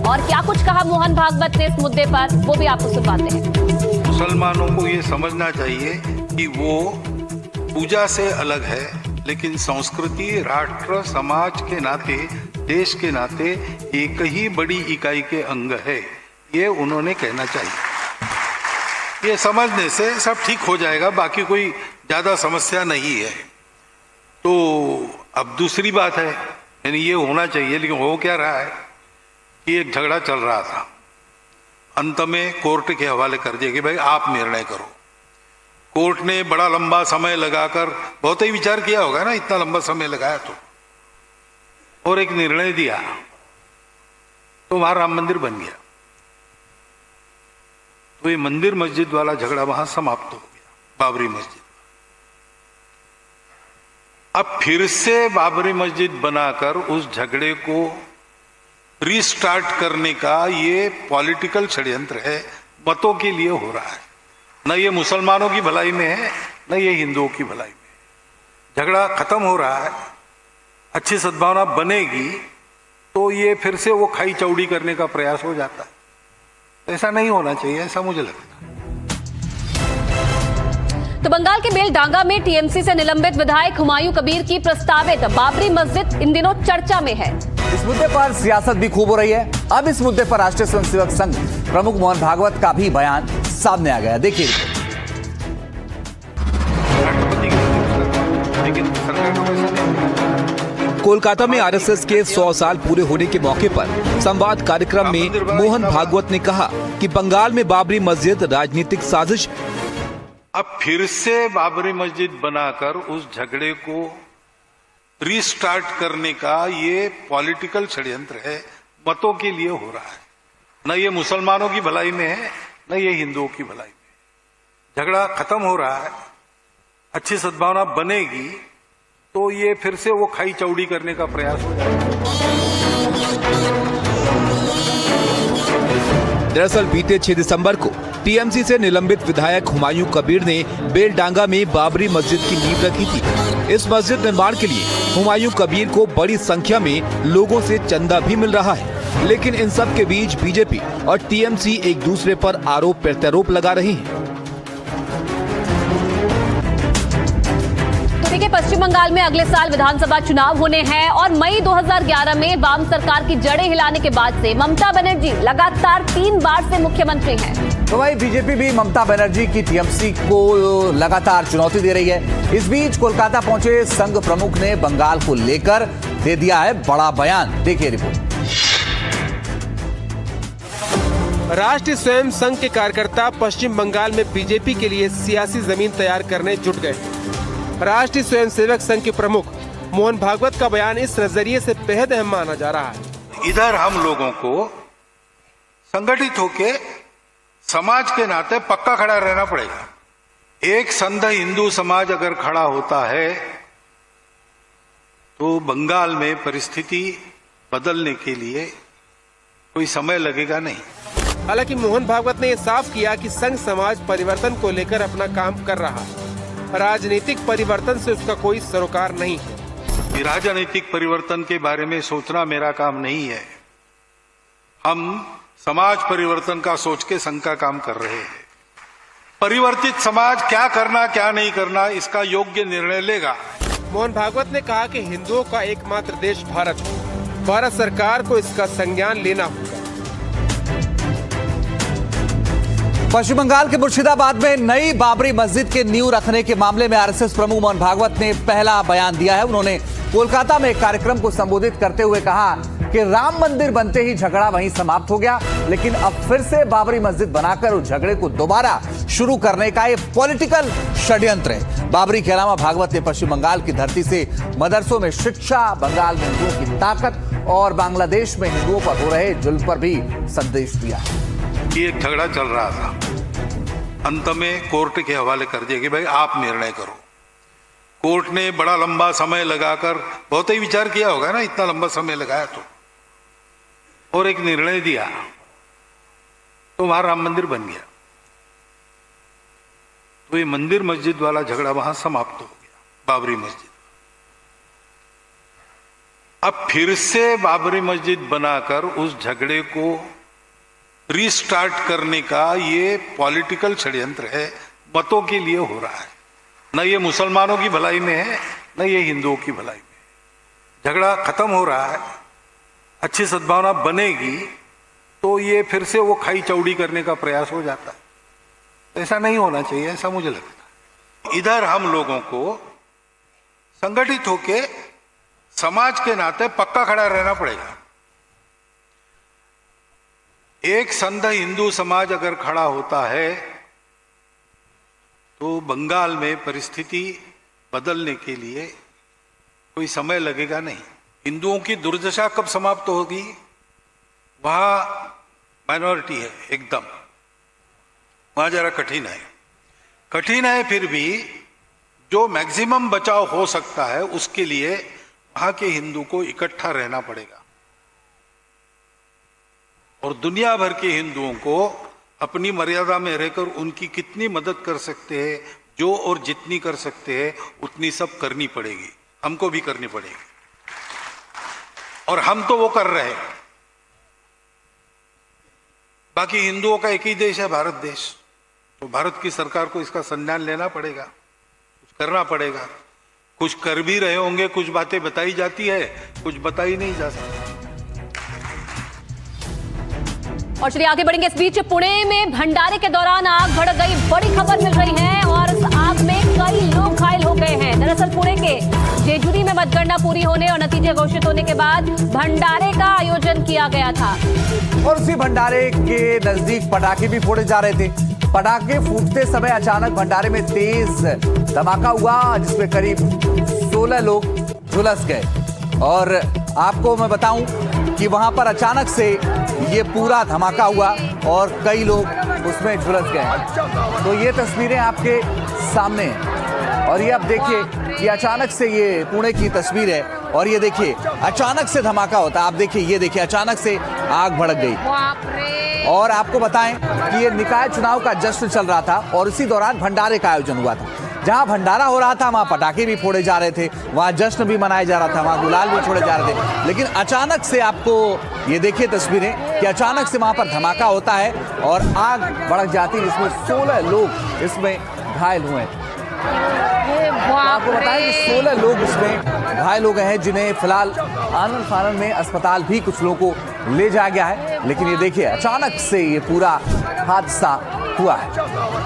और क्या कुछ कहा मोहन भागवत ने इस मुद्दे पर, वो भी आपको सुनवाते हैं।
मुसलमानों को ये समझना चाहिए कि वो पूजा से अलग है, लेकिन संस्कृति, राष्ट्र, समाज के नाते, देश के नाते एक ही बड़ी इकाई के अंग है, ये उन्होंने कहना चाहिए। ये समझने से सब ठीक हो जाएगा, बाकी कोई ज्यादा समस्या नहीं है। तो अब दूसरी बात है, यानी ये होना चाहिए, लेकिन हो क्या रहा है कि एक झगड़ा चल रहा था, अंत में कोर्ट के हवाले कर दिया कि भाई आप निर्णय करो। कोर्ट ने बड़ा लंबा समय लगाकर, बहुत ही विचार किया होगा ना, इतना लंबा समय लगाया तो, और एक निर्णय दिया तो वहां राम मंदिर बन गया। तो ये मंदिर मस्जिद वाला झगड़ा वहां समाप्त हो गया, बाबरी मस्जिद। अब फिर से बाबरी मस्जिद बनाकर उस झगड़े को रीस्टार्ट करने का ये पॉलिटिकल षड्यंत्र है, मतों के लिए हो रहा है। न ये मुसलमानों की भलाई में है, न ये हिंदुओं की भलाई में। झगड़ा खत्म हो रहा है, अच्छी सद्भावना बनेगी तो ये फिर से वो खाई चौड़ी करने का प्रयास हो जाता है। ऐसा नहीं होना चाहिए, ऐसा मुझे लगता है।
तो बंगाल के बेलडांगा में टीएमसी से निलंबित विधायक हुमायूं कबीर की प्रस्तावित बाबरी मस्जिद इन दिनों चर्चा में है।
इस मुद्दे पर सियासत भी खूब हो रही है। अब इस मुद्दे पर राष्ट्रीय स्वयंसेवक संघ प्रमुख मोहन भागवत का भी बयान सामने आ गया। देखिए,
कोलकाता में आरएसएस के 100 साल पूरे होने के मौके पर संवाद कार्यक्रम में मोहन भागवत ने कहा कि बंगाल में बाबरी मस्जिद राजनीतिक साजिश।
अब फिर से बाबरी मस्जिद बनाकर उस झगड़े को रीस्टार्ट करने का ये पॉलिटिकल षड्यंत्र है, मतों के लिए हो रहा है। न ये मुसलमानों की भलाई में है, न ये हिंदुओं की भलाई में। झगड़ा खत्म हो रहा है, अच्छी सद्भावना बनेगी तो ये फिर से वो खाई चौड़ी करने का प्रयास हो जाएगा।
दरअसल बीते 6 दिसंबर को टीएमसी से निलंबित विधायक हुमायूं कबीर ने बेलडांगा में बाबरी मस्जिद की नींव रखी थी। इस मस्जिद निर्माण के लिए हुमायूं कबीर को बड़ी संख्या में लोगों से चंदा भी मिल रहा है, लेकिन इन सब के बीच बीजेपी और टीएमसी एक दूसरे पर आरोप प्रत्यारोप लगा रही हैं।
देखिए, पश्चिम बंगाल में अगले साल विधानसभा चुनाव होने हैं और मई 2011 में वाम सरकार की जड़ें हिलाने के बाद से ममता बनर्जी लगातार 3 बार से मुख्यमंत्री हैं।
तो भाई बीजेपी भी ममता बनर्जी की टीएमसी को लगातार चुनौती दे रही है। इस बीच कोलकाता पहुंचे संघ प्रमुख ने बंगाल को लेकर दे दिया है बड़ा बयान। देखिए रिपोर्ट।
राष्ट्रीय स्वयं संघ के कार्यकर्ता पश्चिम बंगाल में बीजेपी के लिए सियासी जमीन तैयार करने जुट गए। राष्ट्रीय स्वयंसेवक संघ के प्रमुख मोहन भागवत का बयान इस नजरिए से बेहद अहम माना जा रहा है।
इधर हम लोगों को संगठित होके समाज के नाते पक्का खड़ा रहना पड़ेगा। एक संघ हिंदू समाज अगर खड़ा होता है तो बंगाल में परिस्थिति बदलने के लिए कोई समय लगेगा नहीं।
हालांकि मोहन भागवत ने यह साफ किया कि संघ समाज परिवर्तन को लेकर अपना काम कर रहा है, राजनीतिक परिवर्तन से उसका कोई सरोकार नहीं है।
राजनीतिक परिवर्तन के बारे में सोचना मेरा काम नहीं है। हम समाज परिवर्तन का सोच के संघ का काम कर रहे हैं। परिवर्तित समाज क्या करना क्या नहीं करना इसका योग्य निर्णय लेगा।
मोहन भागवत ने कहा कि हिंदुओं का एकमात्र देश भारत है, भारत सरकार को इसका संज्ञान लेना होगा।
पश्चिम बंगाल के मुर्शिदाबाद में नई बाबरी मस्जिद के नींव रखने के मामले में आरएसएस प्रमुख मोहन भागवत ने पहला बयान दिया है। उन्होंने कोलकाता में एक कार्यक्रम को संबोधित करते हुए कहा कि राम मंदिर बनते ही झगड़ा वहीं समाप्त हो गया, लेकिन अब फिर से बाबरी मस्जिद बनाकर उस झगड़े को दोबारा शुरू करने का ये पॉलिटिकल षड्यंत्र है। बाबरी के अलावा भागवत ने पश्चिम बंगाल की धरती से मदरसों में शिक्षा, बंगाल में हिंदुओं की ताकत और बांग्लादेश में हिंदुओं पर हो रहे जुल्म पर भी संदेश दिया।
एक झगड़ा चल रहा था, अंत में कोर्ट के हवाले कर दिया कि भाई आप निर्णय करो। कोर्ट ने बड़ा लंबा समय लगाकर बहुत ही विचार किया होगा ना, इतना लंबा समय लगाया तो, और एक निर्णय दिया तो वहां राम मंदिर बन गया। तो ये मंदिर मस्जिद वाला झगड़ा वहां समाप्त हो गया, बाबरी मस्जिद। अब फिर से बाबरी मस्जिद बनाकर उस झगड़े को रीस्टार्ट करने का ये पॉलिटिकल षड्यंत्र है, मतों के लिए हो रहा है। न ये मुसलमानों की भलाई में है, न ये हिंदुओं की भलाई में। झगड़ा खत्म हो रहा है, अच्छी सद्भावना बनेगी तो ये फिर से वो खाई चौड़ी करने का प्रयास हो जाता है। ऐसा नहीं होना चाहिए, ऐसा मुझे लगता है। इधर हम लोगों को संगठित होके समाज के नाते पक्का खड़ा रहना पड़ेगा। एक संघ हिंदू समाज अगर खड़ा होता है तो बंगाल में परिस्थिति बदलने के लिए कोई समय लगेगा नहीं। हिंदुओं की दुर्दशा कब समाप्त होगी? वहां माइनॉरिटी है एकदम, वहां जरा कठिन है, फिर भी जो मैक्सिमम बचाव हो सकता है उसके लिए वहां के हिंदू को इकट्ठा रहना पड़ेगा और दुनिया भर के हिंदुओं को अपनी मर्यादा में रहकर उनकी कितनी मदद कर सकते हैं, जो और जितनी कर सकते हैं उतनी सब करनी पड़ेगी, हमको भी करनी पड़ेगी। और हम तो वो कर रहे हैं। बाकी हिंदुओं का एक ही देश है, भारत देश। तो भारत की सरकार को इसका संज्ञान लेना पड़ेगा, कुछ करना पड़ेगा। कुछ कर भी रहे होंगे, कुछ बातें बताई जाती है, कुछ बताई नहीं जा सकती।
और चलिए आगे बढ़ेंगे। इस बीच पुणे में भंडारे के दौरान आग भड़क गई, बड़ी खबर मिल रही है और इस आग में कई लोग घायल हो गए हैं। दरअसल पुणे के जेजुरी में मतगणना पूरी होने और नतीजे घोषित होने के बाद भंडारे का आयोजन किया गया था
और उसी भंडारे के नजदीक पटाखे भी फोड़े जा रहे थे। पटाखे फूटते समय अचानक भंडारे में तेज धमाका हुआ जिसमें करीब 16 लोग झुलस गए। और आपको मैं बताऊं कि वहां पर अचानक से ये पूरा धमाका हुआ और कई लोग उसमें झुलस गए। तो ये तस्वीरें आपके सामने हैं और ये आप देखिए कि अचानक से, ये पुणे की तस्वीर है और ये देखिए अचानक से धमाका होता है। आप देखिए, ये देखिए अचानक से आग भड़क गई। और आपको बताएं कि ये निकाय चुनाव का जश्न चल रहा था और इसी दौरान भंडारे का आयोजन हुआ था। जहां भंडारा हो रहा था वहां पटाखे भी फोड़े जा रहे थे, वहां जश्न भी मनाया जा रहा था, वहां गुलाल भी छोड़े जा रहे थे। लेकिन अचानक से आपको ये देखिए तस्वीरें कि अचानक से वहां पर धमाका होता है और आग भड़क जाती है जिसमें 16 लोग इसमें घायल हुए। आपको बताएं कि 16 लोग इसमें घायल हो गए हैं जिन्हें फिलहाल आनंद फानंद में अस्पताल भी कुछ लोगों को ले जाया गया है। लेकिन ये देखिए अचानक से ये पूरा हादसा हुआ है।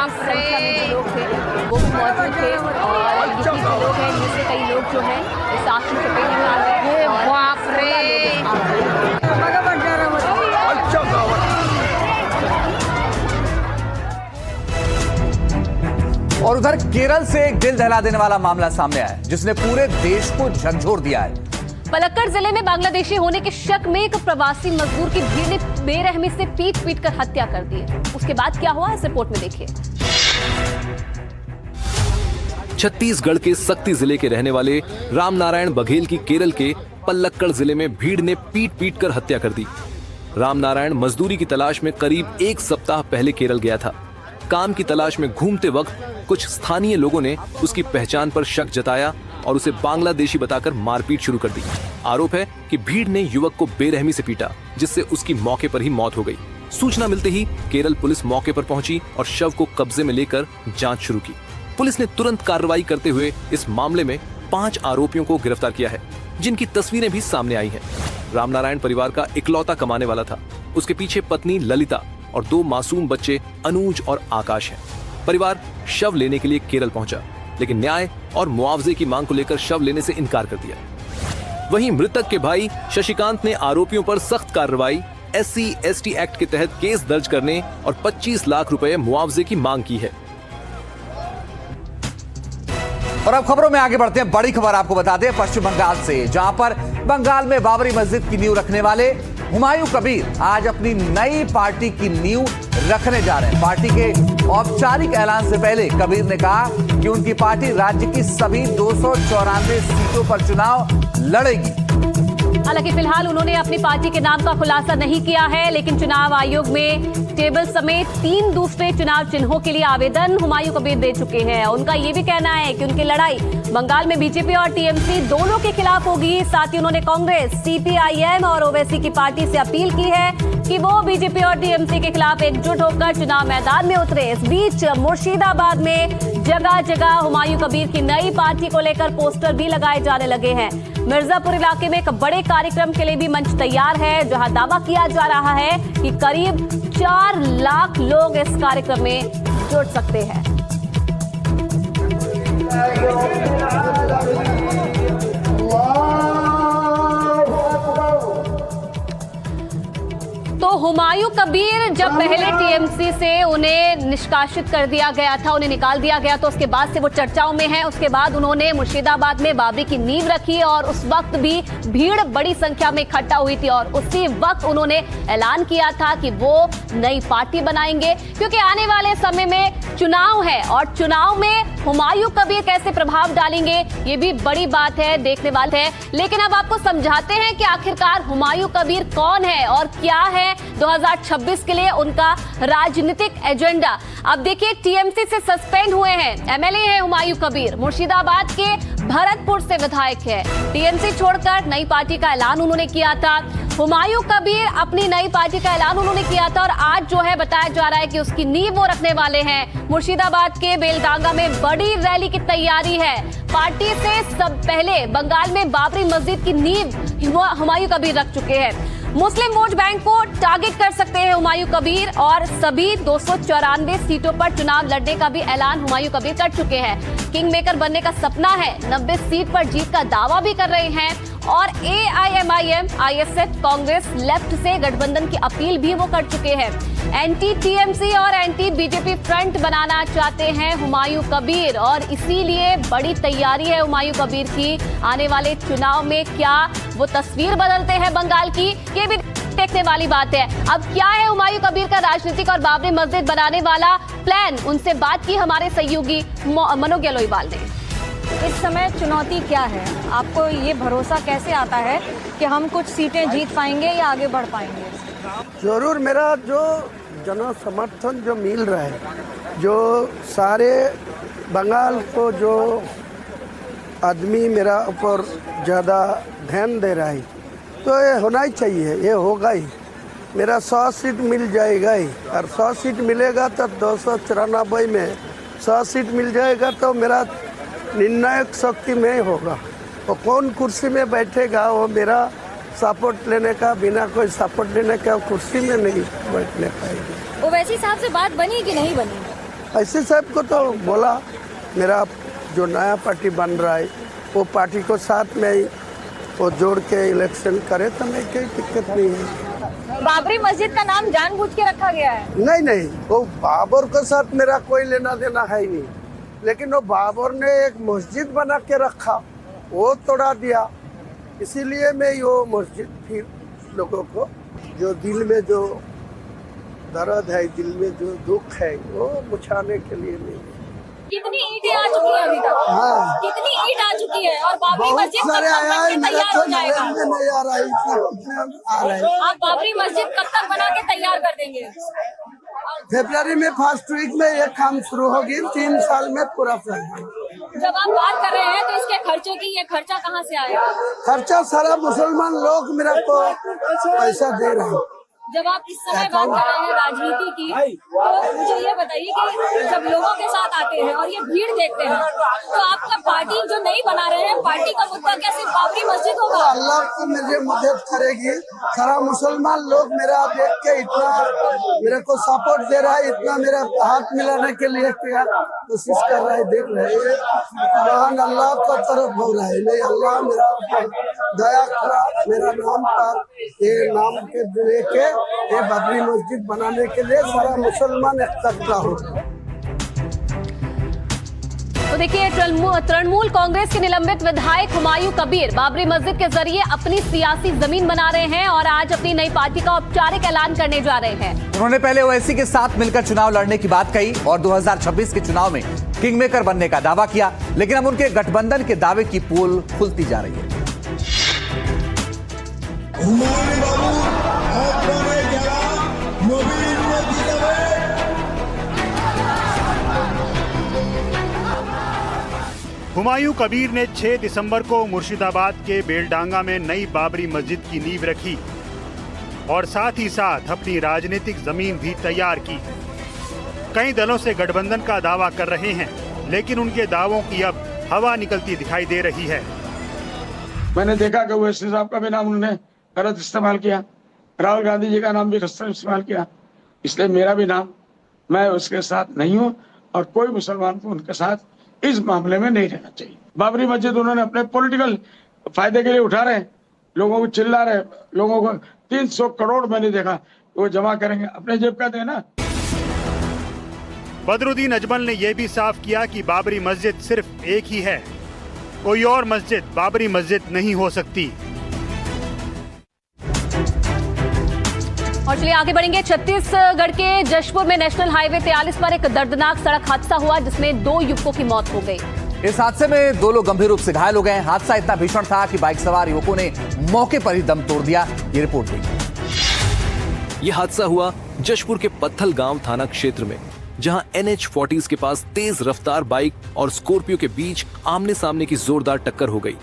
संख्या में जो लोग थे वो भी मौजूद थे और ये जो लोग हैं इनमें से कई लोग जो हैं इस आग की चपेट में आ गए।
और उधर केरल से एक दिल दहला देने वाला मामला सामने आया है जिसने पूरे देश को झकझोर दिया है।
पलक्कड़ जिले में बांग्लादेशी होने के शक में एक प्रवासी मजदूर की भीड़ ने बेरहमी से पीट कर हत्या कर दी है। उसके बाद क्या हुआ इस रिपोर्ट में देखिए।
छत्तीसगढ़ के सक्ती जिले के रहने वाले रामनारायण बघेल की केरल के पलक्कड़ जिले में भीड़ ने पीट कर हत्या कर दी। रामनारायण मजदूरी की तलाश में करीब एक सप्ताह पहले केरल गया था। काम की तलाश में घूमते वक्त कुछ स्थानीय लोगों ने उसकी पहचान पर शक जताया और उसे बांग्लादेशी बताकर मारपीट शुरू कर दी। आरोप है कि भीड़ ने युवक को बेरहमी से पीटा जिससे उसकी मौके पर ही मौत हो गई। सूचना मिलते ही केरल पुलिस मौके पर पहुंची और शव को कब्जे में लेकर जांच शुरू की। पुलिस ने तुरंत कार्रवाई करते हुए इस मामले में 5 आरोपियों को गिरफ्तार किया है जिनकी तस्वीरें भी सामने आई हैं। रामनारायण परिवार का इकलौता कमाने वाला था। उसके पीछे पत्नी ललिता और 2 मासूम बच्चे अनुज और आकाश हैं। परिवार शव लेने के लिए केरल पहुंचा लेकिन न्याय और मुआवजे की मांग को लेकर शव लेने से इनकार कर दिया। वहीं मृतक के भाई शशिकांत ने आरोपियों पर सख्त कार्रवाई, SC/ST एक्ट के तहत केस दर्ज करने और 25 लाख रुपए मुआवजे की मांग की है।
और अब खबरों में आगे बढ़ते हैं। बड़ी खबर आपको बताते हैं पश्चिम बंगाल से, जहां पर बंगाल में बाबरी मस्जिद की नींव रखने वाले हुमायूं कबीर आज अपनी नई पार्टी की नींव रखने जा रहे हैं। पार्टी के औपचारिक ऐलान से पहले कबीर ने कहा कि उनकी पार्टी राज्य की सभी 294 सीटों पर चुनाव लड़ेगी।
हालांकि फिलहाल उन्होंने अपनी पार्टी के नाम का खुलासा नहीं किया है, लेकिन चुनाव आयोग में टेबल समेत 3 दूसरे चुनाव चिन्हों के लिए आवेदन हुमायूं कबीर दे चुके हैं। उनका ये भी कहना है कि उनकी लड़ाई बंगाल में बीजेपी और टीएमसी दोनों के खिलाफ होगी। साथ ही उन्होंने कांग्रेस, सीपीआईएम और ओवैसी की पार्टी से अपील की है कि वो बीजेपी और टीएमसी के खिलाफ एकजुट होकर चुनाव मैदान में उतरे। इस बीच मुर्शिदाबाद में जगह जगह हुमायूं कबीर की नई पार्टी को लेकर पोस्टर भी लगाए जाने लगे हैं। मिर्जापुर इलाके में एक बड़े कार्यक्रम के लिए भी मंच तैयार है, जहां दावा किया जा रहा है कि करीब 4 लाख लोग इस कार्यक्रम में जुड़ सकते हैं। तो हुमायूं कबीर जब पहले टीएमसी से उन्हें निष्कासित कर दिया गया था, उन्हें निकाल दिया गया, तो उसके बाद से वो चर्चाओं में है। उसके बाद उन्होंने मुर्शिदाबाद में बाबरी की नींव रखी और उस वक्त भी भीड़ बड़ी संख्या में इकट्ठा हुई थी और उसी वक्त उन्होंने ऐलान किया था कि वो नई पार्टी बनाएंगे, क्योंकि आने वाले समय में चुनाव है और चुनाव में हुमायूं कबीर कैसे प्रभाव डालेंगे ये भी बड़ी बात है, देखने वाले है। लेकिन अब आपको समझाते हैं कि आखिरकार हुमायूं कबीर कौन है और क्या है 2026 के लिए उनका राजनीतिक एजेंडा। अब देखिए, टीएमसी से सस्पेंड हुए हैं, एमएलए हैं हुमायूं कबीर, मुर्शिदाबाद के भरतपुर से विधायक है। टीएमसी छोड़कर नई पार्टी का ऐलान उन्होंने किया था। हुमायूं कबीर अपनी नई पार्टी का ऐलान उन्होंने किया था और आज जो है बताया जा रहा है कि उसकी नींव वो रखने वाले हैं। मुर्शिदाबाद के बेलडांगा में बड़ी रैली की तैयारी है। पार्टी से सब पहले बंगाल में बाबरी मस्जिद की नींव हुमायूं कबीर रख चुके हैं। मुस्लिम वोट बैंक को टारगेट कर सकते हैं हुमायूं कबीर और सभी 294 सीटों पर चुनाव लड़ने का भी ऐलान हुमायूं कबीर कर चुके हैं। किंग मेकर बनने का सपना है, 90 सीट पर जीत का दावा भी कर रहे हैं और एआईएमआईएम, आईएसएफ, कांग्रेस, लेफ्ट से गठबंधन की अपील भी वो कर चुके हैं। एंटी टीएमसी और एंटी बीजेपी फ्रंट बनाना चाहते हैं हुमायूं कबीर और इसीलिए बड़ी तैयारी है हुमायूं कबीर की। आने वाले चुनाव में क्या वो तस्वीर बदलते हैं बंगाल की, ये भी देखने वाली बात है। अब क्या है हुमायूं कबीर का राजनीतिक और बाबरी मस्जिद बनाने वाला प्लान, उनसे बात की हमारे सहयोगी मनोज गेलोईवाल ने।
इस समय चुनौती क्या है, आपको ये भरोसा कैसे आता है कि हम कुछ सीटें जीत पाएंगे या आगे बढ़ पाएंगे?
जरूर, मेरा जो जन समर्थन जो मिल रहा है, जो सारे बंगाल को जो आदमी मेरा ऊपर ज़्यादा ध्यान दे रहा है, तो ये होना ही चाहिए, ये होगा ही। मेरा 100 सीट मिल जाएगा ही और 100 सीट मिलेगा तो 294 में 100 सीट मिल जाएगा तो मेरा निर्णायक शक्ति में ही होगा। वो कौन कुर्सी में बैठेगा वो मेरा सपोर्ट लेने का, बिना कोई सपोर्ट लेने का कुर्सी में नहीं बैठने पाएगी।
ओवैसी साहब से बात बनी कि नहीं बनी?
ऐसे साहब को तो बोला मेरा जो नया पार्टी बन रहा है वो पार्टी को साथ में ही वो जोड़ के इलेक्शन करे तो नहीं, कोई दिक्कत नहीं है।
बाबरी मस्जिद का नाम जानबूझ के रखा गया है?
नहीं, वो बाबर के साथ मेरा कोई लेना देना है ही नहीं, लेकिन वो बाबर ने एक मस्जिद बना के रखा, वो तोड़ा दिया, इसीलिए मैं वो मस्जिद फिर लोगों को जो दिल में जो दर्द है, दिल में जो दुख है, वो बुझाने के लिए नहीं।
कितनी ईंटें आ चुकी है अभी तक?
हाँ,
कितनी ईंट आ चुकी है और बाबरी मस्जिद कब तक बन के तैयार हो जाएगा?
नहीं आ रहा है, आ रहा है।
आप बाबरी मस्जिद कब तक बना के तैयार कर देंगे?
फरवरी में फर्स्ट वीक में ये काम शुरू होगी, 3 साल में पूरा प्लान।
जब आप बात कर रहे हैं तो इसके खर्चे की, ये खर्चा कहाँ से आएगा?
खर्चा सारा मुसलमान लोग मेरा को पैसा दे रहे हैं।
जब आप इस समय बात कर रहे हैं राजनीति की, तो मुझे ये बताइए कि जब लोगों के साथ आते हैं और ये भीड़ देखते हैं, तो आपका पार्टी जो नहीं बना रहे हैं, पार्टी का मुद्दा क्या सिर्फ बाबरी मस्जिद होगा?
अल्लाह को मुझे मदद करेगी, सारा मुसलमान लोग मेरा देख के इतना मेरे को सपोर्ट दे रहा है, इतना मेरा हाथ मिलाने के लिए क्या कोशिश कर रहा है, देख रहे हैं। महान अल्लाह को तरफ हो रहा है, नहीं अल्लाह मेरा दया करा, मेरा नाम पर ये नाम के लेके ये बाबरी मस्जिद बनाने के लिए सारा मुसलमान इकट्ठा हो।
तो तो देखिए, तृणमूल कांग्रेस के निलंबित विधायक हुमायूं कबीर बाबरी मस्जिद के जरिए अपनी सियासी जमीन बना रहे हैं और आज अपनी नई पार्टी का औपचारिक ऐलान करने जा रहे हैं।
उन्होंने पहले ओवैसी के साथ मिलकर चुनाव लड़ने की बात कही और 2026 के चुनाव में किंगमेकर बनने का दावा किया, लेकिन अब उनके गठबंधन के दावे की पोल खुलती जा रही है।
हुमायूं कबीर ने 6 दिसंबर को मुर्शिदाबाद के बेलडांगा में नई बाबरी मस्जिद की नींव रखी और साथ ही साथ अपनी राजनीतिक जमीन भी तैयार की। कई दलों से गठबंधन का दावा कर रहे हैं, लेकिन उनके दावों की अब हवा निकलती दिखाई दे रही है।
मैंने देखा कि ओवैसी साहब का भी नाम उन्होंने गलत इस्तेमाल किया, राहुल गांधी जी का नाम भी गलत इस्तेमाल किया, इसलिए मेरा भी नाम, मैं उसके साथ नहीं हूँ और कोई मुसलमान को उनके साथ इस मामले में नहीं रहना चाहिए। बाबरी मस्जिद उन्होंने अपने पॉलिटिकल फायदे के लिए उठा रहे, लोगों को चिल्ला रहे, लोगों को 300 करोड़ मैंने देखा वो जमा करेंगे, अपने जेब का देना।
बदरुद्दीन अजमल ने यह भी साफ किया कि बाबरी मस्जिद सिर्फ एक ही है, कोई और मस्जिद बाबरी मस्जिद नहीं हो सकती।
और चलिए आगे बढ़ेंगे। छत्तीसगढ़ के जशपुर में नेशनल हाईवे 43 पर एक दर्दनाक सड़क हादसा हुआ जिसमें 2 युवकों की मौत हो गई।
इस हादसे में 2 लोग गंभीर रूप से घायल हो गए। हादसा इतना भीषण था कि बाइक सवार युवकों ने मौके पर ही दम तोड़ दिया। ये रिपोर्ट देखिए।
यह हादसा हुआ जशपुर के पत्थल गांव थाना क्षेत्र में, जहां NH40 के पास तेज रफ्तार बाइक और स्कॉर्पियो के बीच आमने सामने की जोरदार टक्कर हो गई।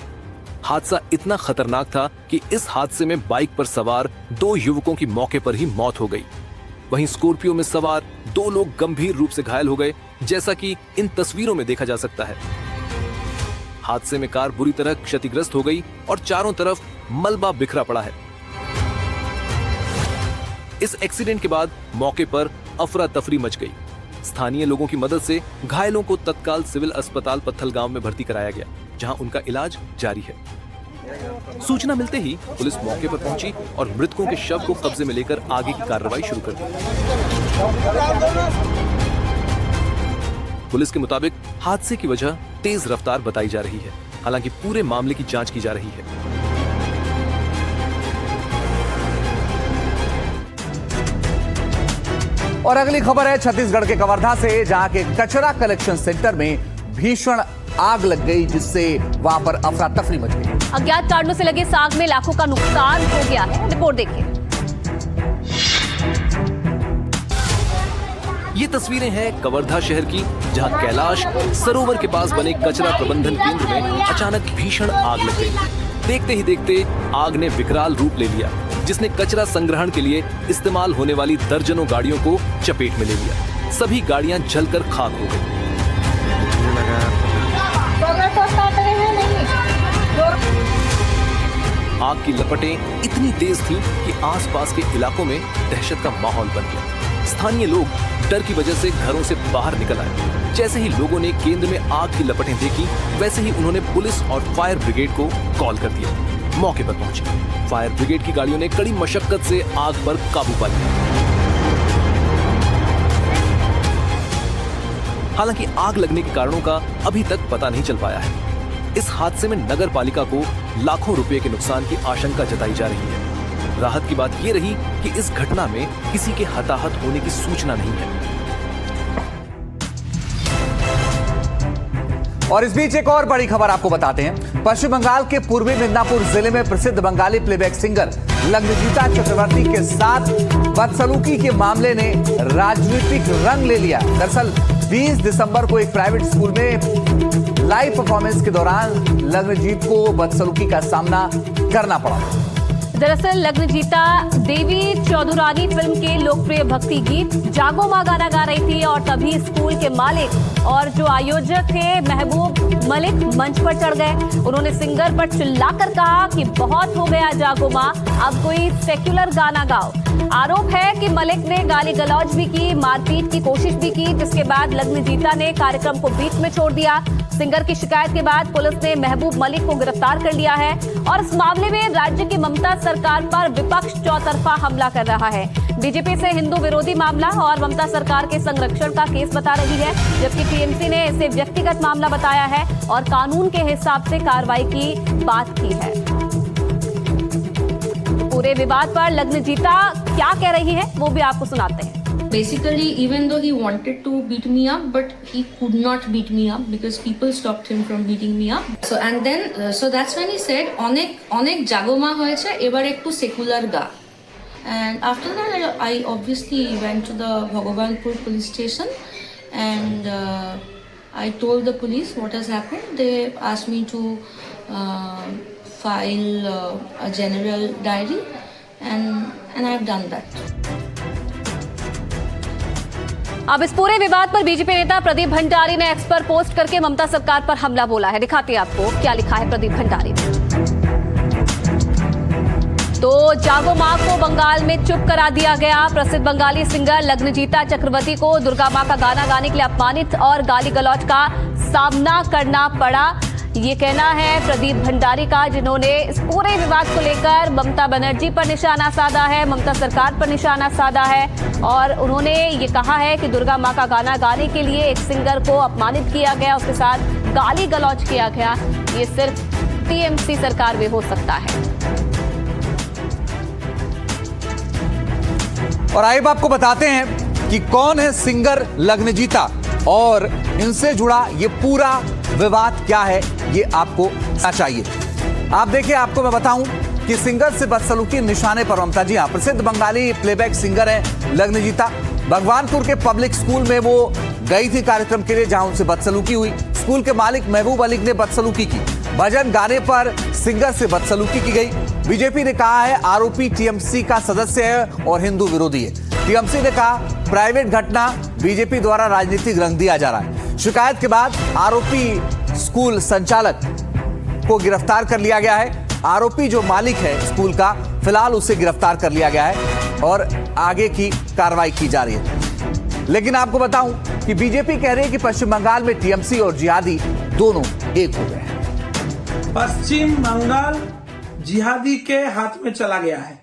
हादसा इतना खतरनाक था कि इस हादसे में बाइक पर सवार 2 युवकों की मौके पर ही मौत हो गई। वहीं स्कॉर्पियो में सवार 2 लोग गंभीर रूप से घायल हो गए, जैसा कि इन तस्वीरों में देखा जा सकता है। हादसे में कार बुरी तरह क्षतिग्रस्त हो गई और चारों तरफ मलबा बिखरा पड़ा है। इस एक्सीडेंट के बाद मौके पर अफरा तफरी मच गई। स्थानीय लोगों की मदद से घायलों को तत्काल सिविल अस्पताल पत्थल गांव में भर्ती कराया गया, जहां उनका इलाज जारी है। सूचना मिलते ही पुलिस मौके पर पहुंची और मृतकों के शव को कब्जे में लेकर आगे की कार्रवाई शुरू कर दी। पुलिस के मुताबिक हादसे की वजह तेज रफ्तार बताई जा रही है, हालांकि पूरे मामले की जांच की जा रही है।
और अगली खबर है छत्तीसगढ़ के कवर्धा से, जहां के कचरा कलेक्शन सेंटर में भीषण आग लग गई, जिससे वहां पर अफरा तफरी मच गई।
अज्ञात कारणों से लगे इस आग में लाखों का नुकसान हो गया है। रिपोर्ट देखिए।
ये तस्वीरें हैं कवर्धा शहर की, जहां कैलाश सरोवर के पास बने कचरा प्रबंधन केंद्र में अचानक भीषण आग लग गई। देखते ही देखते आग ने विकराल रूप ले लिया, जिसने कचरा संग्रहण के लिए इस्तेमाल होने वाली दर्जनों गाड़ियों को चपेट में ले लिया। सभी गाड़ियां जलकर खाक हो गई। आग की लपटें इतनी तेज थीं कि आसपास के इलाकों में दहशत का माहौल बन गया। स्थानीय लोग डर की वजह से घरों से बाहर निकल आए। जैसे ही लोगों ने केंद्र में आग की लपटें देखी, वैसे ही उन्होंने पुलिस और फायर ब्रिगेड को कॉल कर दिया। मौके पर पहुंची फायर ब्रिगेड की गाड़ियों ने कड़ी मशक्कत से आग पर काबू पा लिया। हालांकि आग लगने के कारणों का अभी तक पता नहीं चल पाया है। इस हादसे में नगर पालिका को लाखों रुपए के नुकसान की आशंका जताई जा रही है। राहत की बात यह रही कि इस घटना में किसी के हताहत होने की सूचना नहीं है।
और इस बीच एक और बड़ी खबर आपको बताते हैं। पश्चिम बंगाल के पूर्वी मिदनापुर जिले में प्रसिद्ध बंगाली प्लेबैक सिंगर लग्नजीता चक्रवर्ती के साथ बदसलूकी के मामले ने राजनीतिक रंग ले लिया। दरअसल 20 दिसंबर को एक प्राइवेट स्कूल में लाइव परफॉर्मेंस के दौरान लग्नजीत को बदसलूकी का सामना करना पड़ा।
दरअसल लग्नजीता देवी चौधुरानी फिल्म के लोकप्रिय भक्ति गीत जागो मां गाना गा रही थी और तभी स्कूल के मालिक और जो आयोजक थे महबूब मलिक मंच पर चढ़ गए। उन्होंने सिंगर पर चिल्लाकर कहा कि बहुत हो गया जागो मां, अब कोई सेक्युलर गाना गाओ। आरोप है कि मलिक ने गाली गलौज भी की, मारपीट की कोशिश भी की, जिसके बाद लग्नजीता ने कार्यक्रम को बीच में छोड़ दिया। सिंगर की शिकायत के बाद पुलिस ने महबूब मलिक को गिरफ्तार कर लिया है और इस मामले में राज्य की ममता सरकार पर विपक्ष चौतरफा हमला कर रहा है। बीजेपी से हिंदू विरोधी मामला और ममता सरकार के संरक्षण का केस बता रही है, जबकि टीएमसी ने इसे व्यक्तिगत मामला बताया है और कानून के हिसाब से कार्रवाई की बात की है। पूरे विवाद पर लग्नजीता क्या कह रही है वो भी आपको सुनाते हैं।
Basically, even though he wanted to beat me up, but he could not beat me up because people stopped him from beating me up. So and then, so that's when he said, "Onek jagoma hoyeche, ebar ekটু secular ga." And after that, I obviously went to the Bhagwanpur police station, and I told the police what has happened. They asked me to file a general diary, and I have done that.
अब इस पूरे विवाद पर BJP नेता प्रदीप भंडारी ने x पर post करके ममता सरकार पर हमला बोला है। दिखाते हैं आपको क्या लिखा है प्रदीप भंडारी ने। तो जागो मां को बंगाल में चुप करा दिया गया। प्रसिद्ध बंगाली सिंगर लग्नजीता चक्रवर्ती को दुर्गा मां का गाना गाने के लिए अपमानित और गाली गलौज का सामना करना पड़ा। ये कहना है प्रदीप भंडारी का, जिन्होंने इस पूरे विवाद को लेकर ममता बनर्जी पर निशाना साधा है, ममता सरकार पर निशाना साधा है और उन्होंने ये कहा है कि दुर्गा मां का गाना गाने के लिए एक सिंगर को अपमानित किया गया, उसके साथ गाली गलौज किया गया। ये सिर्फ टीएमसी सरकार में हो सकता है।
और आइए आपको बताते हैं कि कौन है सिंगर लग्नजीता और इनसे जुड़ा ये पूरा विवाद क्या है, ये आपको चाहिए। आप देखिए, आपको मैं बताऊं कि सिंगर से बदसलूकी निशाने पर ममता। जी हां, प्रसिद्ध बंगाली प्लेबैक सिंगर है लग्नजीता। भगवानपुर के पब्लिक स्कूल में वो गई थी कार्यक्रम के लिए, जहां उनसे बदसलूकी हुई। स्कूल के मालिक महबूब अली ने बदसलूकी की। भजन गाने पर सिंगर से बदसलूकी की गई। बीजेपी ने कहा है आरोपी टीएमसी का सदस्य है और हिंदू विरोधी है। टीएमसी ने कहा प्राइवेट घटना, बीजेपी द्वारा राजनीतिक रंग दिया जा रहा है। शिकायत के बाद आरोपी स्कूल संचालक को गिरफ्तार कर लिया गया है। आरोपी जो मालिक है स्कूल का, फिलहाल उसे गिरफ्तार कर लिया गया है और आगे की कार्रवाई की जा रही है। लेकिन आपको बताऊं कि बीजेपी कह रही है कि पश्चिम बंगाल में टीएमसी और जिहादी दोनों एक हो गए हैं।
पश्चिम बंगाल जिहादी के हाथ में चला गया है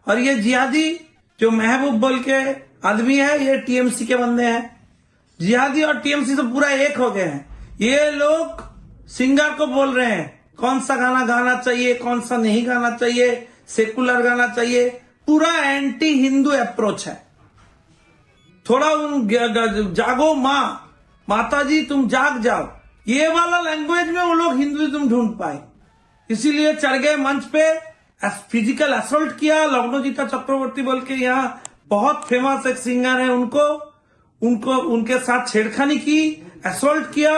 और ये जिहादी जो महबूब बोल के आदमी है, ये टीएमसी के बंदे हैं। जिहादी और टीएमसी तो पूरा एक हो गए हैं। ये लोग सिंगर को बोल रहे हैं कौन सा गाना गाना चाहिए, कौन सा नहीं गाना चाहिए, सेकुलर गाना चाहिए। पूरा एंटी हिंदू अप्रोच है। थोड़ा जागो माँ, माता जी तुम जाग जाओ, ये वाला लैंग्वेज में वो लोग हिंदुइज्म ढूंढ पाए, इसीलिए चढ़ गए मंच पे, फिजिकल असॉल्ट किया। लग्नजीता चक्रवर्ती बोल के यहाँ बहुत फेमस एक सिंगर है, उनको उनके साथ छेड़खानी की, असॉल्ट किया।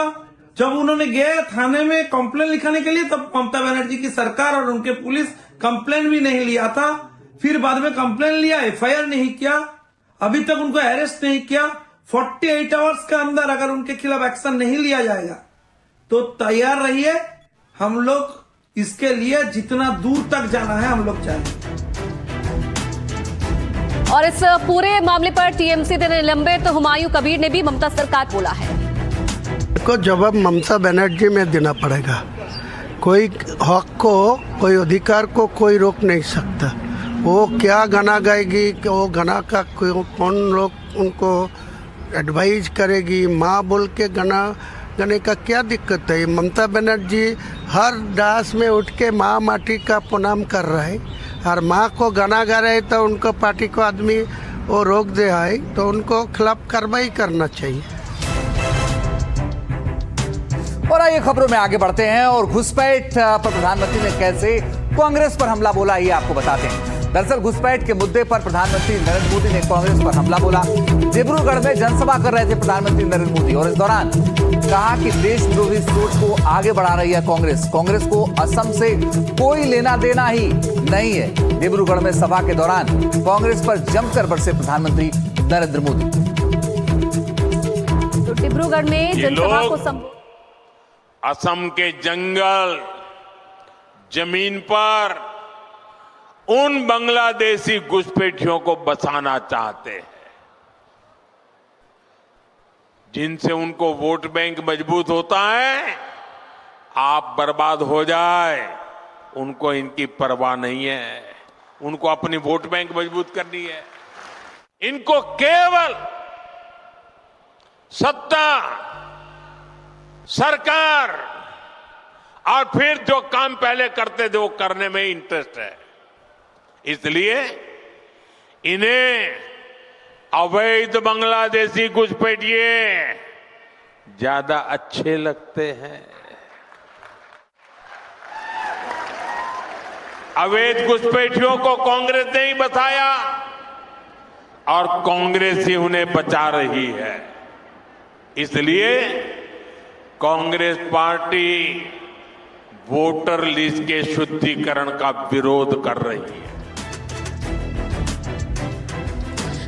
जब उन्होंने गए थाने में कंप्लेन लिखाने के लिए, तब ममता बनर्जी की सरकार और उनके पुलिस कंप्लेन भी नहीं लिया था। फिर बाद में कंप्लेन लिया, एफआईआर नहीं किया, अभी तक उनको अरेस्ट नहीं किया। 48 आवर्स के अंदर अगर उनके खिलाफ एक्शन नहीं लिया जाएगा तो तैयार रहिए, हम लोग इसके लिए जितना दूर तक जाना है हम लोग जाएंगे।
और इस पूरे मामले पर टीएमसी ने निलंबित हुमायूं कबीर ने भी ममता सरकार बोला है।
को जवाब ममता बनर्जी में देना पड़ेगा। कोई हक को, कोई अधिकार को कोई रोक नहीं सकता। वो क्या गाना गाएगी, वो गाना का कौन लोग उनको एडवाइज करेगी, माँ बोल के गाना गाने का क्या दिक्कत है। ममता बनर्जी हर दास में उठ के माँ माटी का प्रणाम कर रहा है और माँ को गाना गा रहे तो उनको पार्टी को आदमी वो रोक दे है, तो उनको खिलाफ कार्रवाई करना चाहिए।
और आइए खबरों में आगे बढ़ते हैं और घुसपैठ पर प्रधानमंत्री ने कैसे कांग्रेस पर हमला बोला, ये आपको बताते हैं। दरअसल घुसपैठ के मुद्दे पर प्रधानमंत्री नरेंद्र मोदी ने कांग्रेस पर हमला बोला। डिब्रूगढ़ में जनसभा कर रहे थे प्रधानमंत्री नरेंद्र मोदी और इस दौरान कहा कि देश विरोधी सोच को आगे बढ़ा रही है कांग्रेस। कांग्रेस को असम से कोई लेना देना ही नहीं है। डिब्रूगढ़ में सभा के दौरान कांग्रेस पर जमकर बरसे प्रधानमंत्री नरेंद्र मोदी।
तो डिब्रूगढ़ में जनसभा को
असम के जंगल जमीन पर उन बांग्लादेशी घुसपैठियों को बसाना चाहते हैं जिनसे उनको वोट बैंक मजबूत होता है। आप बर्बाद हो जाए उनको इनकी परवाह नहीं है, उनको अपनी वोट बैंक मजबूत करनी है। इनको केवल सत्ता, सरकार और फिर जो काम पहले करते थे वो करने में इंटरेस्ट है। इसलिए इन्हें अवैध बांग्लादेशी घुसपैठिए ज्यादा अच्छे लगते हैं। अवैध घुसपैठियों को कांग्रेस ने ही बचाया और कांग्रेस ही उन्हें बचा रही है। इसलिए कांग्रेस पार्टी वोटर लिस्ट के शुद्धिकरण का विरोध कर रही है।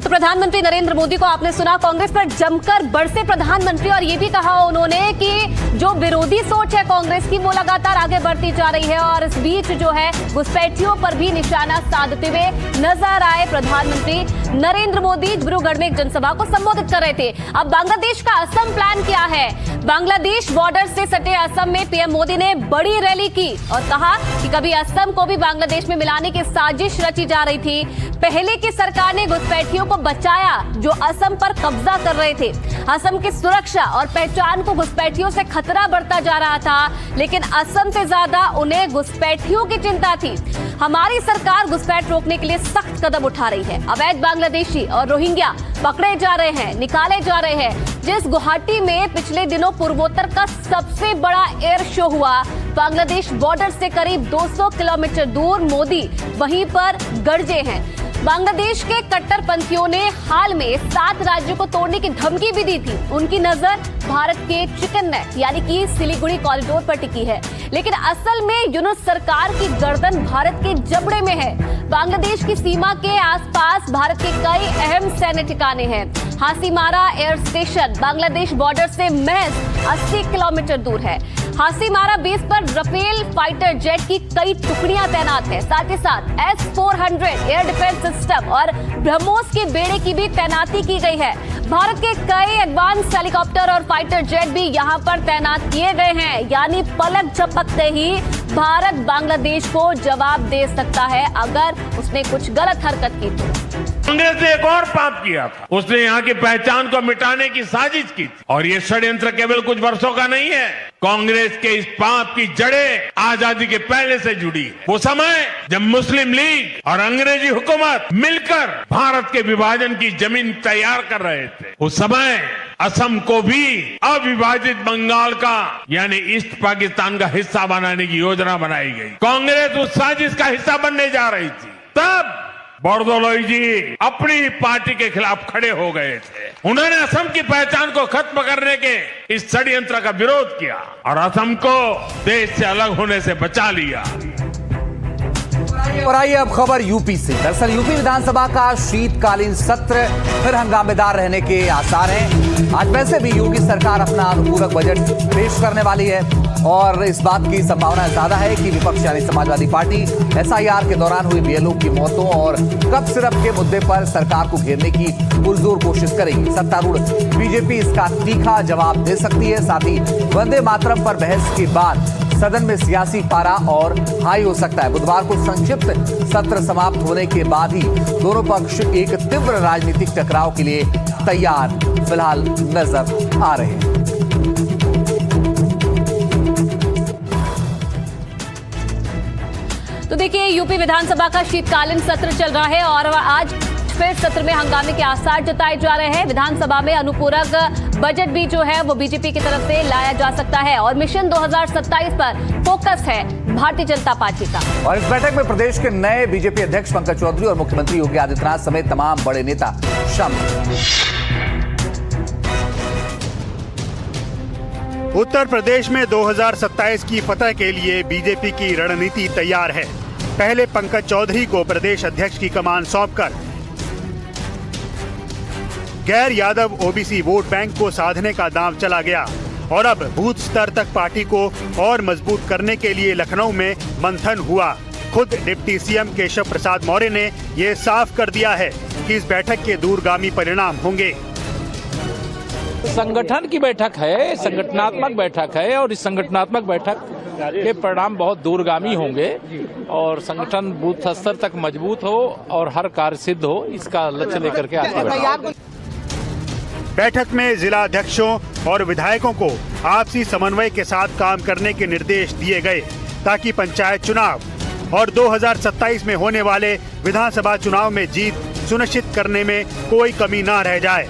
तो प्रधानमंत्री नरेंद्र मोदी को आपने सुना, कांग्रेस पर जमकर बरसे प्रधानमंत्री और ये भी कहा उन्होंने कि जो विरोधी सोच है कांग्रेस की वो लगातार आगे बढ़ती जा रही है। और इस बीच जो है घुसपैठियों पर भी निशाना साधते हुए नजर आए प्रधानमंत्री नरेंद्र मोदी। डिब्रूगढ़ में एक जनसभा को संबोधित कर रहे थे। अब बांग्लादेश का असम प्लान क्या है? बांग्लादेश बॉर्डर से सटे असम में पीएम मोदी ने बड़ी रैली की और कहा कि कभी असम को भी बांग्लादेश में मिलाने की साजिश रची जा रही थी। पहले की सरकार ने घुसपैठियों को बचाया जो असम पर कब्जा कर रहे थे। असम की सुरक्षा और पहचान को घुसपैठियों से खतरा बढ़ता जा रहा था, लेकिन असम से ज्यादा उन्हें घुसपैठियों की चिंता थी। हमारी सरकार घुसपैठ रोकने के लिए सख्त कदम उठा रही है। अवैध बांग्लादेशी और रोहिंग्या पकड़े जा रहे हैं, निकाले जा रहे हैं। जिस गुवाहाटी में पिछले दिनों पूर्वोत्तर का सबसे बड़ा एयर शो हुआ, बांग्लादेश बॉर्डर से करीब 200 किलोमीटर दूर मोदी वहीं पर गरजे हैं। बांग्लादेश के कट्टरपंथियों ने हाल में 7 राज्यों को तोड़ने की धमकी भी दी थी। उनकी नजर भारत के चिकन नेक यानी कि सिलीगुड़ी कॉरिडोर पर टिकी है, लेकिन असल में यूनुस सरकार की गर्दन भारत के जबड़े में है। बांग्लादेश की सीमा के आसपास भारत के कई अहम सैन्य ठिकाने हैं। Hasimara air station Bangladesh border से महज 80 किलोमीटर दूर है। हासीमारा बेस पर राफेल फाइटर जेट की कई टुकड़ियां तैनात हैं। साथ ही साथ S-400 एयर डिफेंस सिस्टम और ब्रह्मोस के बेड़े की भी तैनाती की गई है। भारत के कई एडवांस हेलीकॉप्टर और फाइटर जेट भी यहां पर तैनात किए गए हैं। यानी पलक झपकते ही भारत बांग्लादेश को जवाब दे सकता है अगर उसने कुछ गलत हरकत की तो।
कांग्रेस ने एक और पाप किया था, उसने यहाँ की पहचान को मिटाने की साजिश की थी। और ये षड्यंत्र केवल कुछ वर्षों का नहीं है। कांग्रेस के इस पाप की जड़ें आजादी के पहले से जुड़ी है। वो समय जब मुस्लिम लीग और अंग्रेजी हुकूमत मिलकर भारत के विभाजन की जमीन तैयार कर रहे थे, उस समय असम को भी अविभाजित बंगाल का यानी ईस्ट पाकिस्तान का हिस्सा बनाने की योजना बनाई गई। कांग्रेस उस साजिश का हिस्सा बनने जा रही थी। तब बोरदोलोई जी अपनी पार्टी के खिलाफ खड़े हो गए थे। उन्होंने असम की पहचान को खत्म करने के इस षड्यंत्र का विरोध किया और असम को देश से अलग होने से बचा लिया।
और आइए अब खबर यूपी से। दरअसल यूपी विधानसभा का शीतकालीन सत्र फिर हंगामेदार रहने के आसार हैं। आज वैसे भी योगी सरकार अपना अनुपूरक बजट पेश करने वाली है और इस बात की संभावना ज्यादा है कि विपक्ष यानी समाजवादी पार्टी SIR के दौरान हुई BLO की मौतों और कप सिरप के मुद्दे पर सरकार को घेरने की पुरजोर कोशिश करेगी। सत्तारूढ़ बीजेपी इसका तीखा जवाब दे सकती है। साथ ही वंदे मातरम पर बहस के बाद सदन में सियासी पारा और हाई हो सकता है। बुधवार को संक्षिप्त सत्र समाप्त होने के बाद ही दोनों पक्ष एक तीव्र राजनीतिक टकराव के लिए तैयार फिलहाल नजर आ रहे हैं।
तो देखिए, यूपी विधानसभा का शीतकालीन सत्र चल रहा है और आज फिर सत्र में हंगामे के आसार जताए जा रहे हैं। विधानसभा में अनुपूरक बजट भी जो है वो बीजेपी की तरफ से लाया जा सकता है और मिशन 2027 पर फोकस है भारतीय जनता पार्टी का।
और इस बैठक में प्रदेश के नए बीजेपी अध्यक्ष पंकज चौधरी और मुख्यमंत्री योगी आदित्यनाथ समेत तमाम बड़े नेता शामिल।
उत्तर प्रदेश में 2027 की फतह के लिए बीजेपी की रणनीति तैयार है। पहले पंकज चौधरी को प्रदेश अध्यक्ष की कमान सौंपकर गैर यादव OBC वोट बैंक को साधने का दांव चला गया और अब बूथ स्तर तक पार्टी को और मजबूत करने के लिए लखनऊ में मंथन हुआ। खुद डिप्टी CM केशव प्रसाद मौर्य ने ये साफ कर दिया है कि इस बैठक के दूरगामी परिणाम होंगे।
संगठन की बैठक है, संगठनात्मक बैठक है और इस संगठनात्मक बैठक के परिणाम बहुत दूरगामी होंगे और संगठन बूथ स्तर तक मजबूत हो और हर कार्य सिद्ध हो, इसका लक्ष्य लेकर के आगे बढ़ेंगे।
बैठक में जिला अध्यक्षों और विधायकों को आपसी समन्वय के साथ काम करने के निर्देश दिए गए ताकि पंचायत चुनाव और 2027 में होने वाले विधानसभा चुनाव में जीत सुनिश्चित करने में कोई कमी न रह जाए।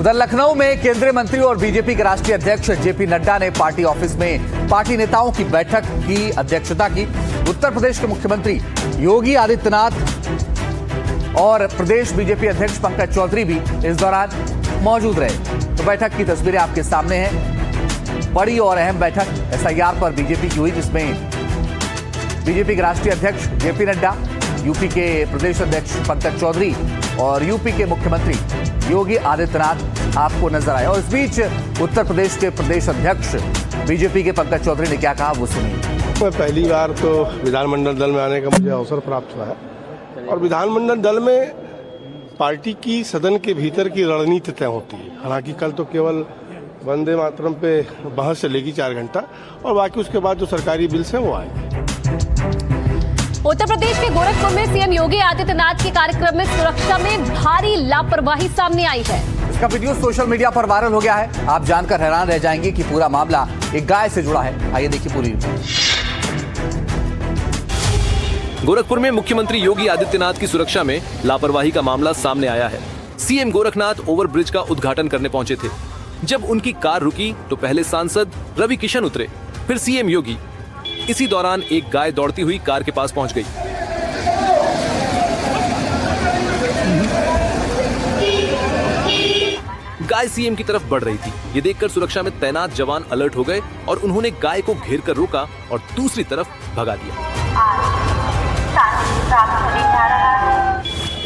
उधर लखनऊ में केंद्रीय मंत्री और बीजेपी के राष्ट्रीय अध्यक्ष जेपी नड्डा ने पार्टी ऑफिस में पार्टी नेताओं की बैठक की अध्यक्षता की। उत्तर प्रदेश के मुख्यमंत्री योगी आदित्यनाथ और प्रदेश बीजेपी अध्यक्ष पंकज चौधरी भी इस दौरान मौजूद रहे। तो बैठक की तस्वीरें आपके सामने हैं। बड़ी और अहम बैठक एसआईआर पर बीजेपी की हुई, जिसमें बीजेपी के राष्ट्रीय अध्यक्ष जेपी नड्डा, यूपी के प्रदेश अध्यक्ष पंकज चौधरी और यूपी के मुख्यमंत्री योगी आदित्यनाथ आपको नजर आए। और इस बीच उत्तर प्रदेश के प्रदेश अध्यक्ष बीजेपी के पंकज चौधरी ने क्या कहा, वो सुनिए।
मैं पहली बार तो विधानमंडल दल में आने का मुझे अवसर प्राप्त हुआ है और विधानमंडल दल में पार्टी की सदन के भीतर की रणनीति तय होती है। हालांकि कल तो केवल वंदे मातरम पे बहस चलेगी 4 घंटा और बाकी उसके बाद जो सरकारी बिल्स हैं वो आएंगे।
उत्तर प्रदेश के गोरखपुर में सीएम योगी आदित्यनाथ के कार्यक्रम में सुरक्षा में भारी लापरवाही सामने आई है।
इसका वीडियो सोशल मीडिया पर वायरल हो गया है। आप जानकर हैरान रह जाएंगे कि पूरा मामला एक गाय से जुड़ा है। आइए देखिए पूरी।
गोरखपुर में मुख्यमंत्री योगी आदित्यनाथ की सुरक्षा में लापरवाही का मामला सामने आया है। सीएम गोरखनाथ ओवरब्रिज का उद्घाटन करने पहुंचे थे। जब उनकी कार रुकी तो पहले सांसद रवि किशन उतरे, फिर सीएम योगी। इसी दौरान एक गाय दौड़ती हुई कार के पास पहुंच गई। गाय सीएम की तरफ बढ़ रही थी। ये देखकर सुरक्षा में तैनात जवान अलर्ट हो गए और उन्होंने गाय को घेर कर रोका और दूसरी तरफ भगा दिया।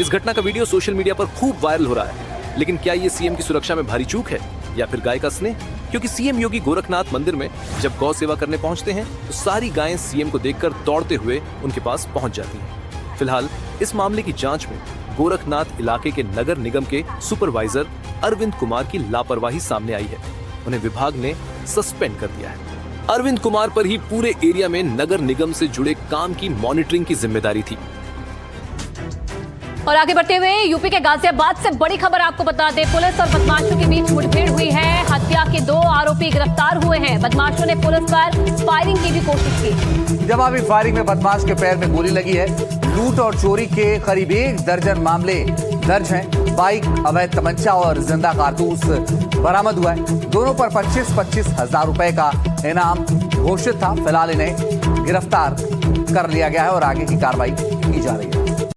इस घटना का वीडियो सोशल मीडिया पर खूब वायरल हो रहा है। लेकिन क्या ये सीएम की सुरक्षा में भारी चूक है या फिर गाय का स्नेह? क्योंकि सीएम योगी गोरखनाथ मंदिर में जब गौ सेवा करने पहुंचते हैं तो सारी गायें सीएम को देखकर दौड़ते हुए उनके पास पहुंच जाती हैं। फिलहाल इस मामले की जांच में गोरखनाथ इलाके के नगर निगम के सुपरवाइजर अरविंद कुमार की लापरवाही सामने आई है। उन्हें विभाग ने सस्पेंड कर दिया है। अरविंद कुमार पर ही पूरे एरिया में नगर निगम से जुड़े काम की मॉनिटरिंग की जिम्मेदारी थी।
और आगे बढ़ते हुए यूपी के गाजियाबाद से बड़ी खबर आपको बता दें। पुलिस और बदमाशों के बीच मुठभेड़ हुई है। हत्या के 2 आरोपी गिरफ्तार हुए हैं। बदमाशों ने पुलिस पर फायरिंग की भी कोशिश की।
जवाबी फायरिंग में बदमाश के पैर में गोली लगी है। लूट और चोरी के करीब 1 दर्जन मामले दर्ज हैं। बाइक, अवैध तमंचा और जिंदा कारतूस बरामद हुआ है। दोनों पर 25-25 हजार रुपए का इनाम घोषित था। फिलहाल इन्हें गिरफ्तार कर लिया गया है और आगे की कार्रवाई की जा रही है।